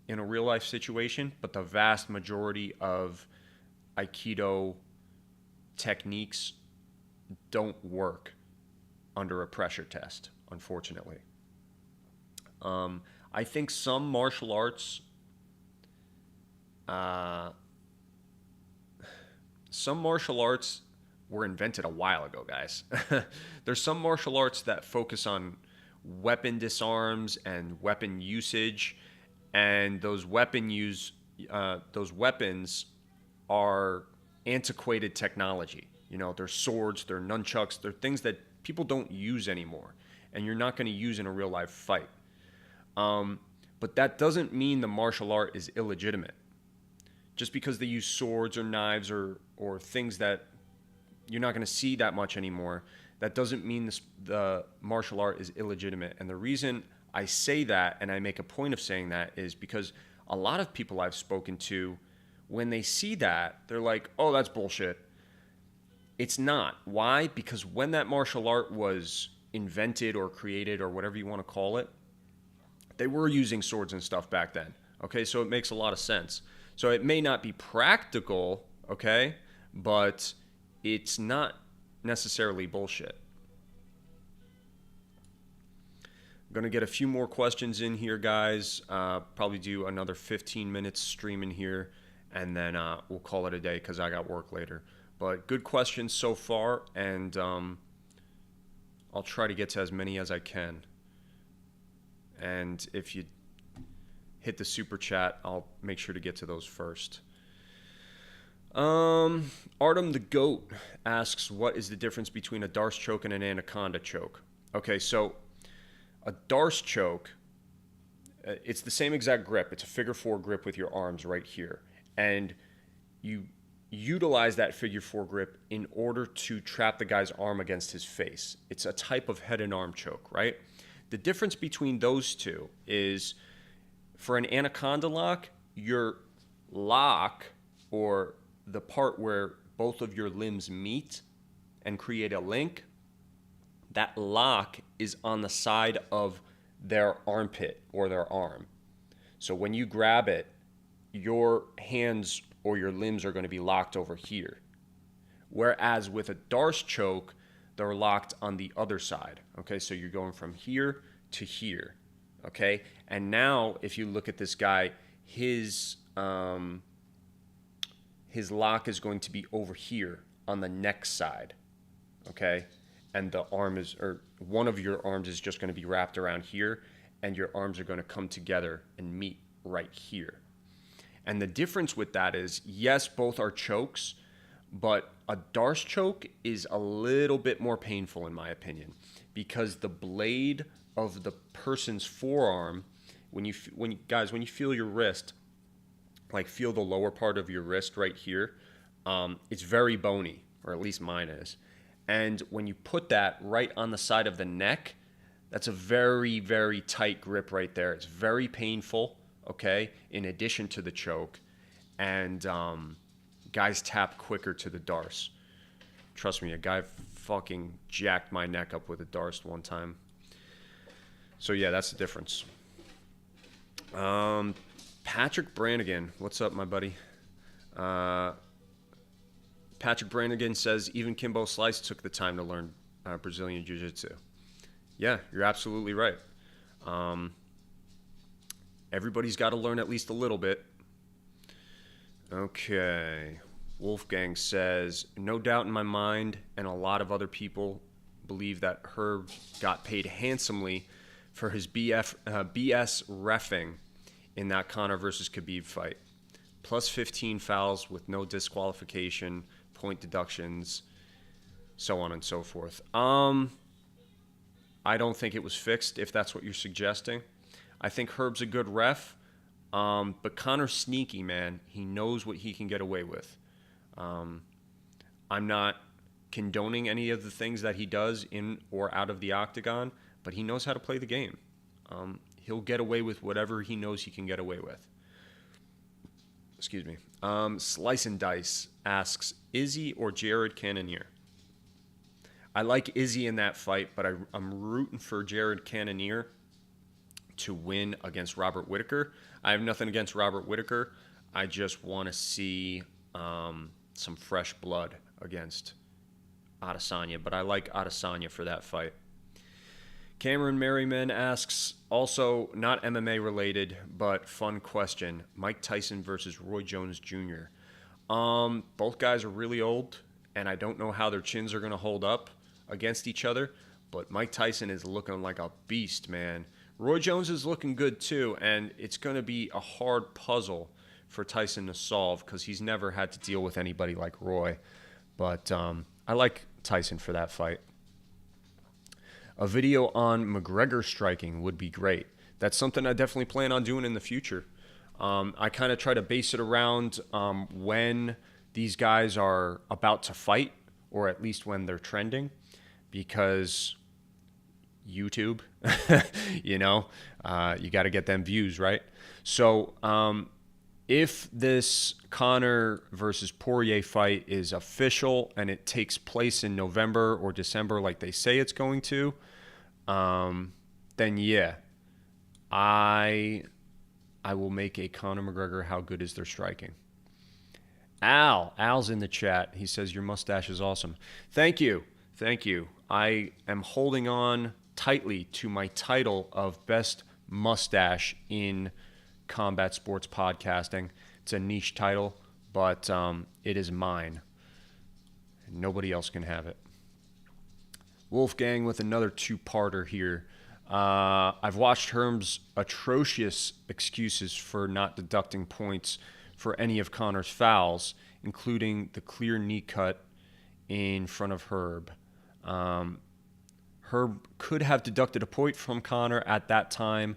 Speaker 1: in a real life situation, but the vast majority of Aikido techniques don't work under a pressure test, unfortunately. I think some martial arts, uh, some martial arts were invented a while ago, guys. There's some martial arts that focus on weapon disarms and weapon usage, and those weapons are antiquated technology. You know, they're swords, they're nunchucks, they're things that people don't use anymore, and you're not going to use in a real life fight. But that doesn't mean the martial art is illegitimate. Just because they use swords or knives or things that you're not going to see that much anymore, that doesn't mean the martial art is illegitimate. And the reason I say that, and I make a point of saying that, is because a lot of people I've spoken to, when they see that, they're like, oh, that's bullshit. It's not. Why? Because when that martial art was invented or created or whatever you want to call it, they were using swords and stuff back then. Okay, so it makes a lot of sense. So it may not be practical, okay, but it's not necessarily bullshit. I'm going to get a few more questions in here, guys. Probably do another 15 minutes streaming here, and then we'll call it a day because I got work later. But good questions so far, and I'll try to get to as many as I can. And if you hit the super chat, I'll make sure to get to those first. Artem the Goat asks, what is the difference between a Darce choke and an Anaconda choke? Okay, so a Darce choke, it's the same exact grip. It's a figure four grip with your arms right here. And you utilize that figure four grip in order to trap the guy's arm against his face. It's a type of head and arm choke, right? The difference between those two is for an Anaconda lock, your lock, or the part where both of your limbs meet and create a link, that lock is on the side of their armpit or their arm. So when you grab it, your hands or your limbs are going to be locked over here. Whereas with a Darce choke, they're locked on the other side. Okay, so you're going from here to here. Okay, and now if you look at this guy, his lock is going to be over here on the neck side. Okay, and the arm is, or one of your arms is just going to be wrapped around here, and your arms are going to come together and meet right here. And the difference with that is, yes, both are chokes, but a Darce choke is a little bit more painful in my opinion, because the blade of the person's forearm, when you feel your wrist, like feel the lower part of your wrist right here, it's very bony, or at least mine is. And when you put that right on the side of the neck, that's a very, very tight grip right there. It's very painful, okay, in addition to the choke. And guys tap quicker to the Darce. Trust me, a guy fucking jacked my neck up with a Darce one time. So yeah, that's the difference. Patrick Brannigan, what's up, my buddy? Patrick Brannigan says, even Kimbo Slice took the time to learn Brazilian Jiu-Jitsu. Yeah, you're absolutely right. Everybody's got to learn at least a little bit. Okay. Wolfgang says, no doubt in my mind, and a lot of other people believe that Herb got paid handsomely for his BS reffing in that Conor versus Khabib fight. Plus 15 fouls with no disqualification, point deductions, so on and so forth. I don't think it was fixed, if that's what you're suggesting. I think Herb's a good ref, but Conor's sneaky, man. He knows what he can get away with. I'm not condoning any of the things that he does in or out of the octagon, but he knows how to play the game. He'll get away with whatever he knows he can get away with. Excuse me. Slice and Dice asks, Izzy or Jared Cannonier? I like Izzy in that fight, but I'm rooting for Jared Cannonier to win against Robert Whittaker. I have nothing against Robert Whittaker. I just want to see some fresh blood against Adesanya, but I like Adesanya for that fight. Cameron Merriman asks, also not MMA related, but fun question. Mike Tyson versus Roy Jones Jr. Both guys are really old, and I don't know how their chins are going to hold up against each other, but Mike Tyson is looking like a beast, man. Roy Jones is looking good too, and it's going to be a hard puzzle for Tyson to solve because he's never had to deal with anybody like Roy. But I like Tyson for that fight. A video on McGregor striking would be great. That's something I definitely plan on doing in the future. I kind of try to base it around when these guys are about to fight, or at least when they're trending, because YouTube, you got to get them views, right? So if this Conor versus Poirier fight is official and it takes place in November or December like they say it's going to, then yeah, I will make a Conor McGregor How Good Is Their Striking. Al's in the chat. He says, your mustache is awesome. Thank you. I am holding on tightly to my title of best mustache in combat sports podcasting. It's a niche title, but it is mine. Nobody else can have it. Wolfgang with another two-parter here. I've watched Herm's atrocious excuses for not deducting points for any of Conor's fouls, including the clear knee cut in front of Herb. Herb could have deducted a point from Conor at that time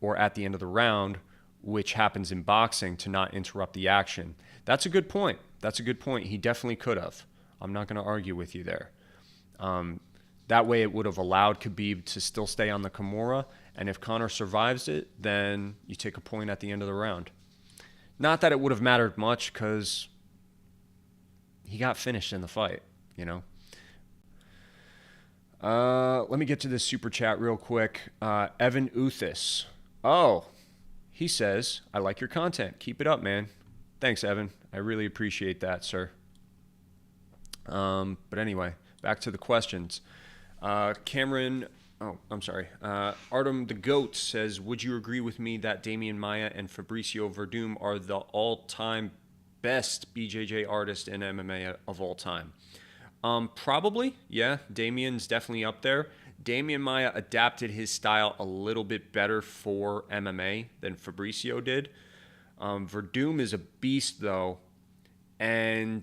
Speaker 1: or at the end of the round, which happens in boxing, to not interrupt the action. That's a good point. He definitely could have. I'm not going to argue with you there. That way it would have allowed Khabib to still stay on the Kimura, and if Conor survives it, then you take a point at the end of the round. Not that it would have mattered much, because he got finished in the fight, Let me get to this super chat real quick. Evan Uthis. Oh, he says, I like your content. Keep it up, man. Thanks, Evan. I really appreciate that, sir. But anyway, back to the questions. Artem the Goat says, would you agree with me that Damian Maia and Fabricio Verdum are the all-time best BJJ artists in MMA of all time? Probably, yeah. Damian's definitely up there. Damian Maia adapted his style a little bit better for MMA than Fabricio did. Verdum is a beast, though, and,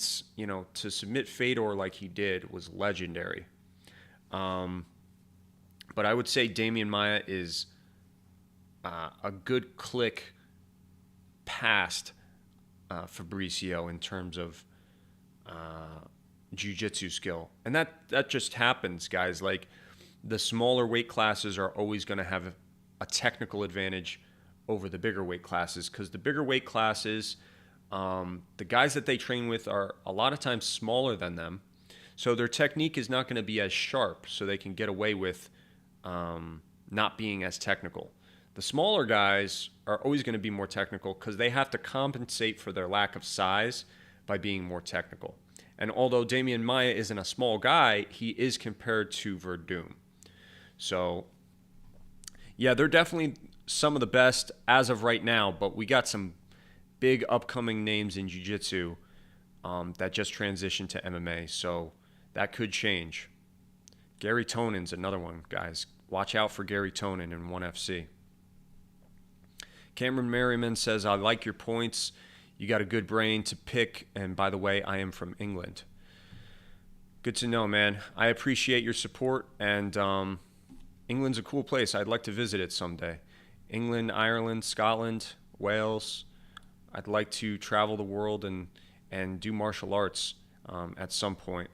Speaker 1: to submit Fedor like he did was legendary. But I would say Damian Maia is a good click past Fabricio in terms of jiu-jitsu skill. And that just happens, guys. Like, the smaller weight classes are always going to have a technical advantage over the bigger weight classes, because the bigger weight classes, the guys that they train with are a lot of times smaller than them. So their technique is not going to be as sharp, so they can get away with not being as technical. The smaller guys are always going to be more technical because they have to compensate for their lack of size by being more technical. And although Damian Maia isn't a small guy, he is compared to Verdum. So, yeah, they're definitely some of the best as of right now, but we got some big upcoming names in jiu-jitsu that just transitioned to MMA, so that could change. Gary Tonon's another one, guys. Watch out for Gary Tonon in 1FC. Cameron Merriman says, I like your points. You got a good brain to pick, and by the way, I am from England. Good to know, man. I appreciate your support, and England's a cool place. I'd like to visit it someday. England, Ireland, Scotland, Wales. I'd like to travel the world and do martial arts at some point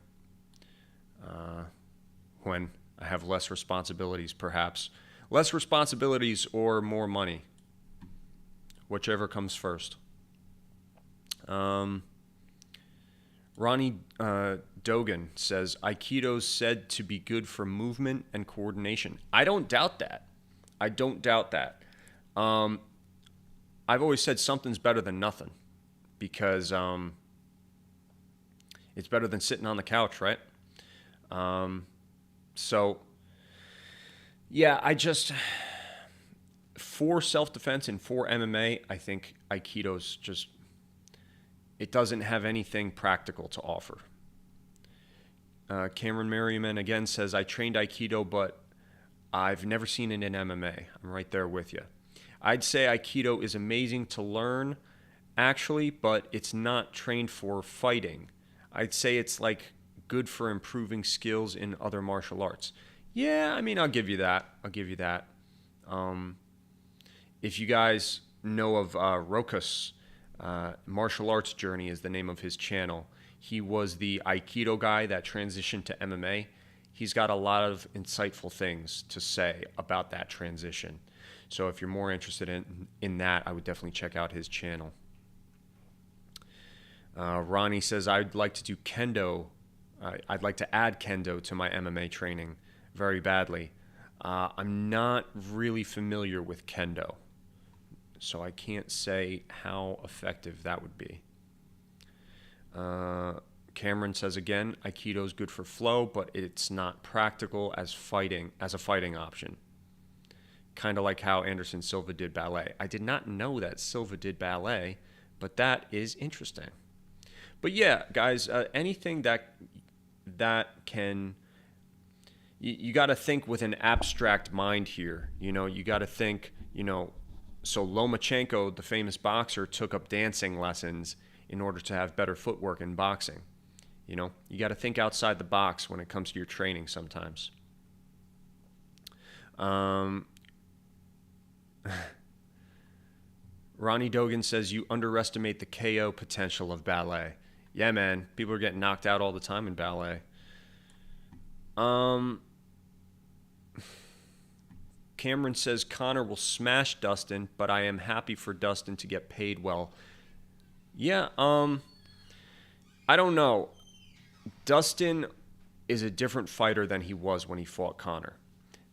Speaker 1: when I have less responsibilities, perhaps. Less responsibilities or more money, whichever comes first. Ronnie Dogan says, Aikido's said to be good for movement and coordination. I don't doubt that. I've always said something's better than nothing because it's better than sitting on the couch, right? So, yeah, for self-defense and for MMA, I think Aikido's just, it doesn't have anything practical to offer. Cameron Merriman again says, I trained Aikido, but I've never seen it in MMA. I'm right there with you. I'd say Aikido is amazing to learn, actually, but it's not trained for fighting. I'd say it's like good for improving skills in other martial arts. Yeah, I mean, I'll give you that. If you guys know of Rokas, Martial Arts Journey is the name of his channel. He was the Aikido guy that transitioned to MMA. He's got a lot of insightful things to say about that transition. So if you're more interested in that, I would definitely check out his channel. Ronnie says, I'd like to do Kendo. I'd like to add Kendo to my MMA training very badly. I'm not really familiar with Kendo, so I can't say how effective that would be. Cameron says again, Aikido is good for flow, but it's not practical as a fighting option. Kind of like how Anderson Silva did ballet. I did not know that Silva did ballet, but that is interesting. But yeah, guys, anything that can, you got to think with an abstract mind here. You got to think, so Lomachenko, the famous boxer, took up dancing lessons in order to have better footwork in boxing. You got to think outside the box when it comes to your training sometimes. Ronnie Dogan says you underestimate the KO potential of ballet. Yeah, man. People are getting knocked out all the time in ballet. Cameron says Conor will smash Dustin, but I am happy for Dustin to get paid well. Yeah, I don't know. Dustin is a different fighter than he was when he fought Conor.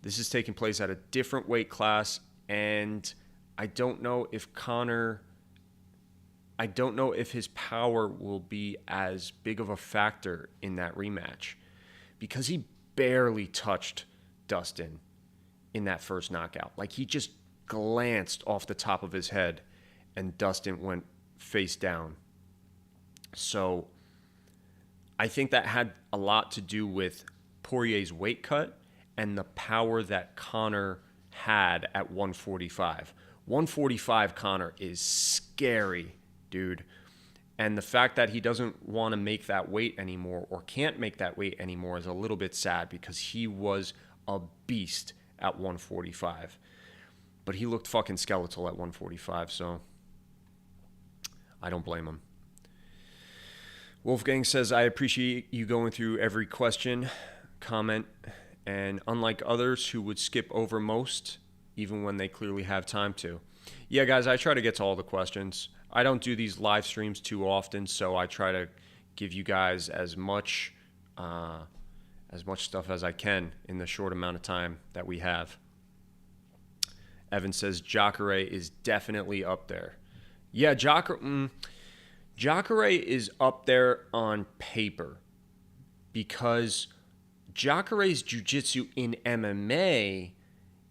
Speaker 1: This is taking place at a different weight class, and I don't know if his power will be as big of a factor in that rematch, because he barely touched Dustin in that first knockout. Like, he just glanced off the top of his head, and Dustin went face down. So I think that had a lot to do with Poirier's weight cut and the power that Conor had at 145. 145 Conor is scary, dude. And the fact that he doesn't want to make that weight anymore, or can't make that weight anymore, is a little bit sad, because he was a beast at 145. But he looked fucking skeletal at 145, so I don't blame him. Wolfgang says, I appreciate you going through every question, comment, and unlike others who would skip over most, even when they clearly have time to. Yeah, guys, I try to get to all the questions. I don't do these live streams too often, so I try to give you guys as much stuff as I can in the short amount of time that we have. Evan says Jacare is definitely up there. Yeah, Jacare is up there on paper, because Jacare's jiu-jitsu in MMA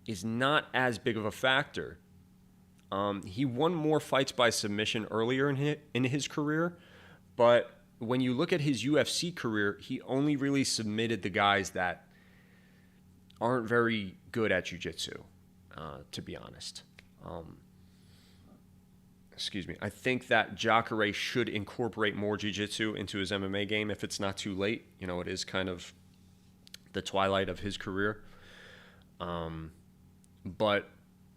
Speaker 1: is not as big of a factor. He won more fights by submission earlier in his career, but when you look at his UFC career, he only really submitted the guys that aren't very good at jiu-jitsu, to be honest. I think that Jacare should incorporate more jiu-jitsu into his MMA game if it's not too late. It is kind of the twilight of his career. But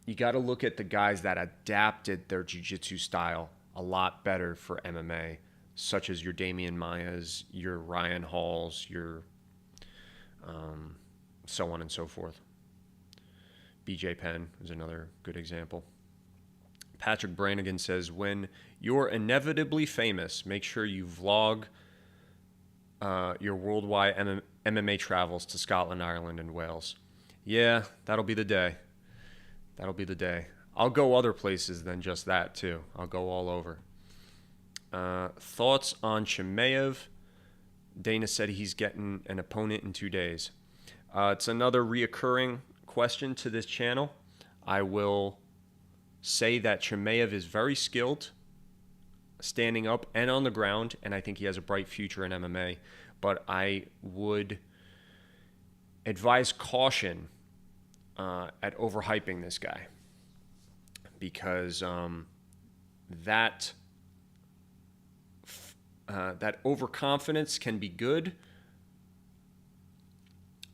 Speaker 1: you got to look at the guys that adapted their jiu-jitsu style a lot better for MMA, such as your Damian Maias, your Ryan Halls, your so on and so forth. BJ Penn is another good example. Patrick Brannigan says, when you're inevitably famous, make sure you vlog your worldwide MMA travels to Scotland, Ireland, and Wales. Yeah, that'll be the day. That'll be the day. I'll go other places than just that, too. I'll go all over. Thoughts on Chimaev? Dana said he's getting an opponent in 2 days. It's another reoccurring question to this channel. I will say that Chimaev is very skilled, standing up and on the ground, and I think he has a bright future in MMA. But I would advise caution at overhyping this guy, because that overconfidence can be good,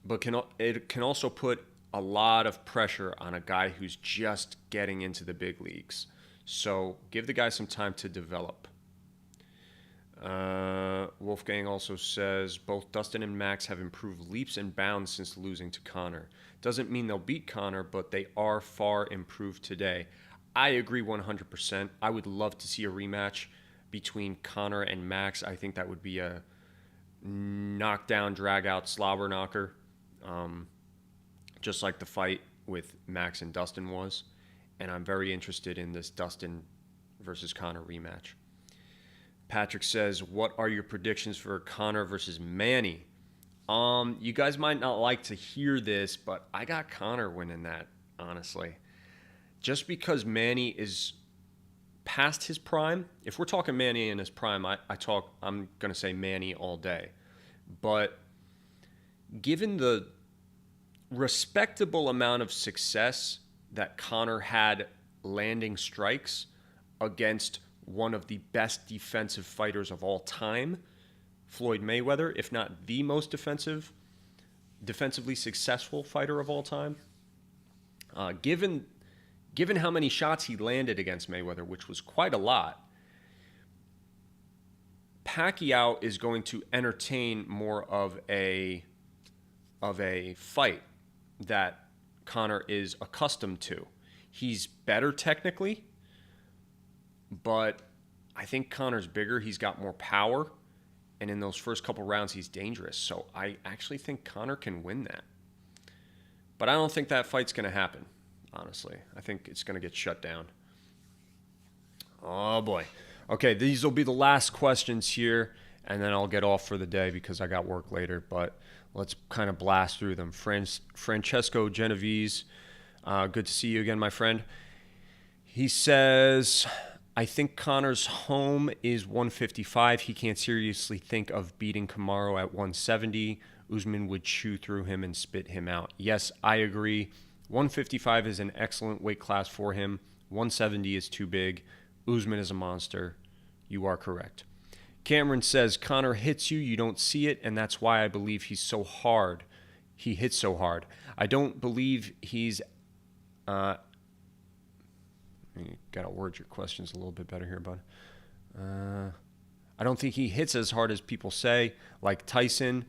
Speaker 1: but it can also put a lot of pressure on a guy who's just getting into the big leagues. So give the guy some time to develop. Wolfgang also says both Dustin and Max have improved leaps and bounds since losing to Conor. Doesn't mean they'll beat Conor, but they are far improved today. I agree 100%. I would love to see a rematch between Conor and Max. I think that would be a knockdown, drag-out, slobber knocker, just like the fight with Max and Dustin was. And I'm very interested in this Dustin versus Conor rematch. Patrick says, what are your predictions for Conor versus Manny? You guys might not like to hear this, but I got Conor winning that, honestly. Just because Manny is past his prime. If we're talking Manny in his prime, I'm going to say Manny all day. But given the respectable amount of success that Conor had landing strikes against one of the best defensive fighters of all time, Floyd Mayweather, if not the most defensively successful fighter of all time, given how many shots he landed against Mayweather, which was quite a lot, Pacquiao is going to entertain more of a fight that Conor is accustomed to. He's better technically, but I think Conor's bigger. He's got more power, and in those first couple rounds, he's dangerous. So I actually think Conor can win that. But I don't think that fight's going to happen, honestly. I think it's going to get shut down. Oh, boy. Okay, these will be the last questions here, and then I'll get off for the day because I got work later. But let's kind of blast through them. Francesco Genovese, good to see you again, my friend. He says, I think Conor's home is 155. He can't seriously think of beating Kamaru at 170. Usman would chew through him and spit him out. Yes, I agree. 155 is an excellent weight class for him. 170 is too big. Usman is a monster. You are correct. Cameron says, Conor hits you, you don't see it, and that's why I believe he's so hard. He hits so hard. I don't believe he's... you got to word your questions a little bit better here, bud. I don't think he hits as hard as people say. Like Tyson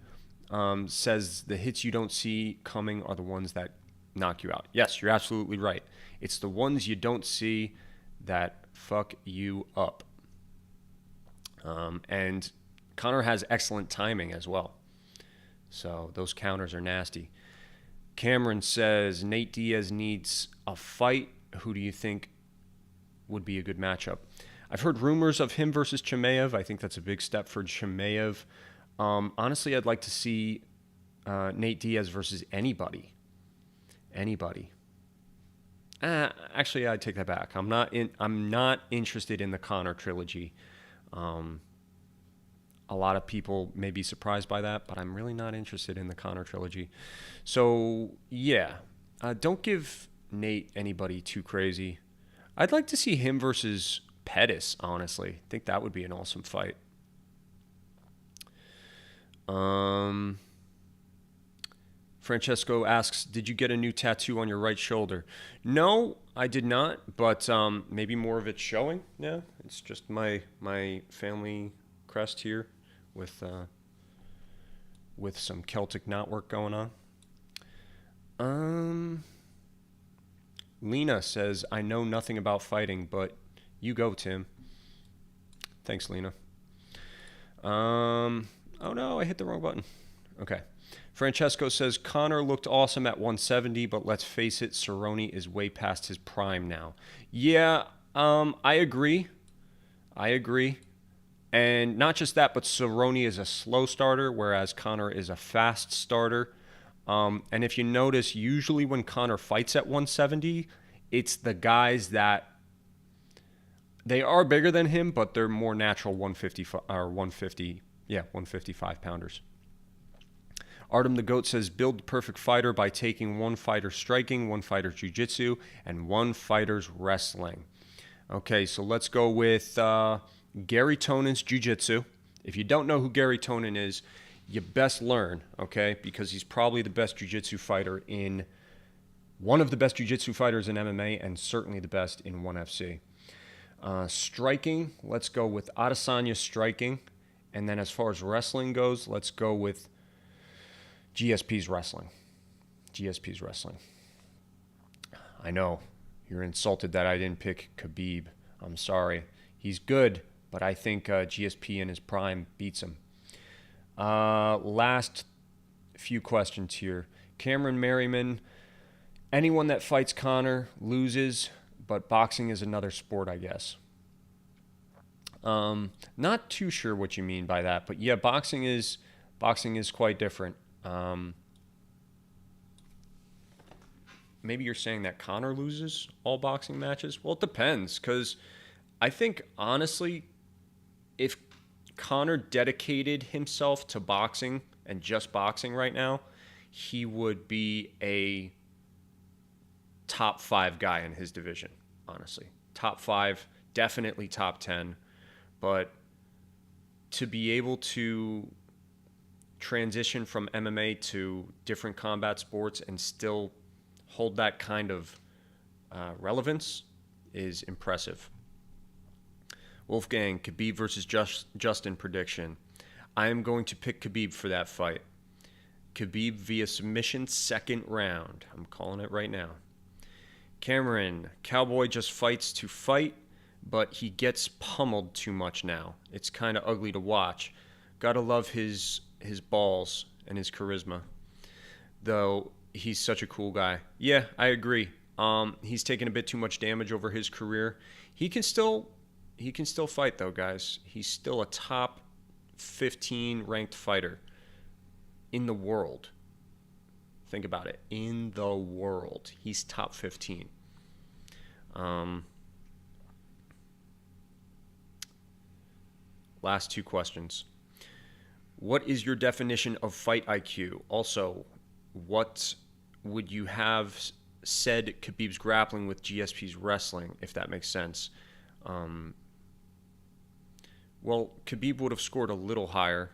Speaker 1: says, the hits you don't see coming are the ones that knock you out. Yes, you're absolutely right. It's the ones you don't see that fuck you up. And Conor has excellent timing as well. So those counters are nasty. Cameron says, Nate Diaz needs a fight. Who do you think would be a good matchup? I've heard rumors of him versus Chimaev. I think that's a big step for Chimaev. Honestly, I'd like to see Nate Diaz versus anybody. Anybody. Actually, I take that back. I'm not interested in the Conor trilogy. A lot of people may be surprised by that, but I'm really not interested in the Conor trilogy. So, yeah. Don't give Nate anybody too crazy. I'd like to see him versus Pettis, honestly. I think that would be an awesome fight. Francesco asks, did you get a new tattoo on your right shoulder? No, I did not, but maybe more of it showing. Yeah, it's just my family crest here with some Celtic knotwork going on. Lena says, I know nothing about fighting, but you go, Tim. Thanks, Lena. Oh no, I hit the wrong button. Okay. Francesco says, Conor looked awesome at 170, but let's face it, Cerrone is way past his prime now. Yeah, I agree. And not just that, but Cerrone is a slow starter, whereas Conor is a fast starter. And if you notice, usually when Conor fights at 170, it's the guys that they are bigger than him, but they're more natural 155 pounders. Artem the Goat says, build the perfect fighter by taking one fighter striking, one fighter jiu-jitsu, and one fighter's wrestling. Okay, so let's go with Gary Tonon's jiu-jitsu. If you don't know who Gary Tonon is, you best learn, okay? Because he's probably the best jiu-jitsu fighter in, one of the best jiu-jitsu fighters in MMA, and certainly the best in ONE FC. Striking, let's go with Adesanya striking. And then as far as wrestling goes, let's go with GSP's wrestling. GSP's wrestling. I know you're insulted that I didn't pick Khabib. I'm sorry. He's good, but I think GSP in his prime beats him. Last few questions here. Cameron Merriman, anyone that fights Conor loses, but boxing is another sport, I guess. Not too sure what you mean by that, but yeah, boxing is quite different. Maybe you're saying that Conor loses all boxing matches? Well, it depends, because I think, honestly, if Conor dedicated himself to boxing and just boxing right now, he would be a top 5 guy in his division, honestly. Top 5, definitely top 10. But to be able to transition from MMA to different combat sports and still hold that kind of relevance is impressive. Wolfgang, Khabib versus Justin prediction. I am going to pick Khabib for that fight. Khabib via submission, second round. I'm calling it right now. Cameron, Cowboy just fights to fight, but he gets pummeled too much now. It's kind of ugly to watch. Gotta love his balls and his charisma. Though he's such a cool guy. Yeah, I agree. He's taken a bit too much damage over his career. He can still fight though, guys. He's still a top 15 ranked fighter in the world. Think about it. In the world. He's top 15. Last two questions. What is your definition of fight IQ? Also, what would you have said Khabib's grappling with GSP's wrestling, if that makes sense? Well, Khabib would have scored a little higher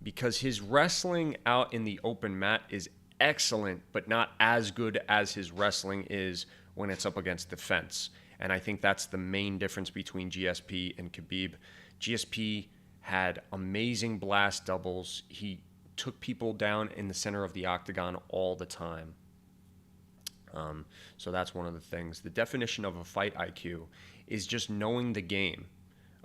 Speaker 1: because his wrestling out in the open mat is excellent, but not as good as his wrestling is when it's up against the fence. And I think that's the main difference between GSP and Khabib. GSP had amazing blast doubles. He took people down in the center of the octagon all the time. So that's one of the things. The definition of a fight IQ is just knowing the game,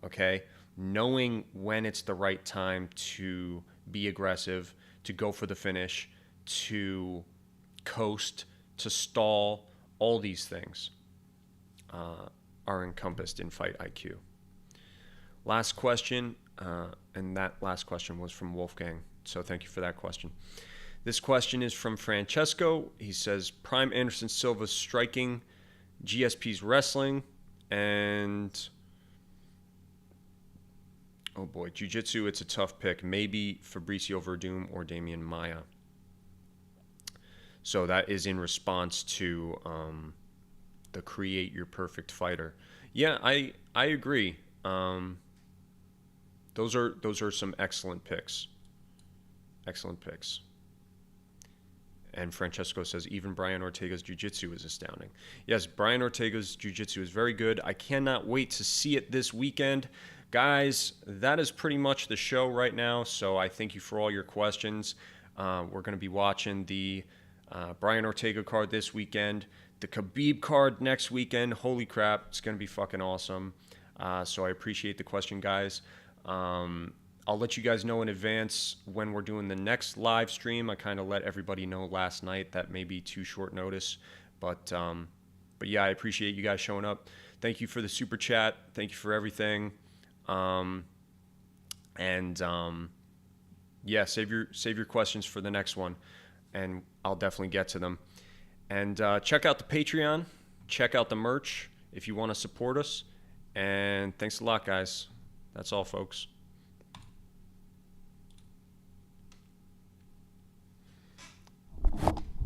Speaker 1: okay? Knowing when it's the right time to be aggressive, to go for the finish, to coast, to stall. All these things are encompassed in fight IQ. Last question, and that last question was from Wolfgang, so thank you for that question. This question is from Francesco. He says, Prime Anderson Silva striking, GSP's wrestling, and, oh boy, jiu-jitsu, it's a tough pick. Maybe Fabricio Verdum or Damian Maia. So that is in response to the create your perfect fighter. Yeah, I agree. Those are some excellent picks. Excellent picks. And Francesco says, even Brian Ortega's jiu-jitsu is astounding. Yes, Brian Ortega's jiu-jitsu is very good. I cannot wait to see it this weekend. Guys, that is pretty much the show right now, so I thank you for all your questions. We're going to be watching the Brian Ortega card this weekend. the Khabib card next weekend. Holy crap, it's going to be fucking awesome. So I appreciate the question, guys. I'll let you guys know in advance when we're doing the next live stream. I kind of let everybody know last night. That may be too short notice. But yeah, I appreciate you guys showing up. Thank you for the super chat. Thank you for everything. Yeah, save your questions for the next one, and I'll definitely get to them. And check out the Patreon. Check out the merch if you want to support us. And thanks a lot, guys. That's all, folks.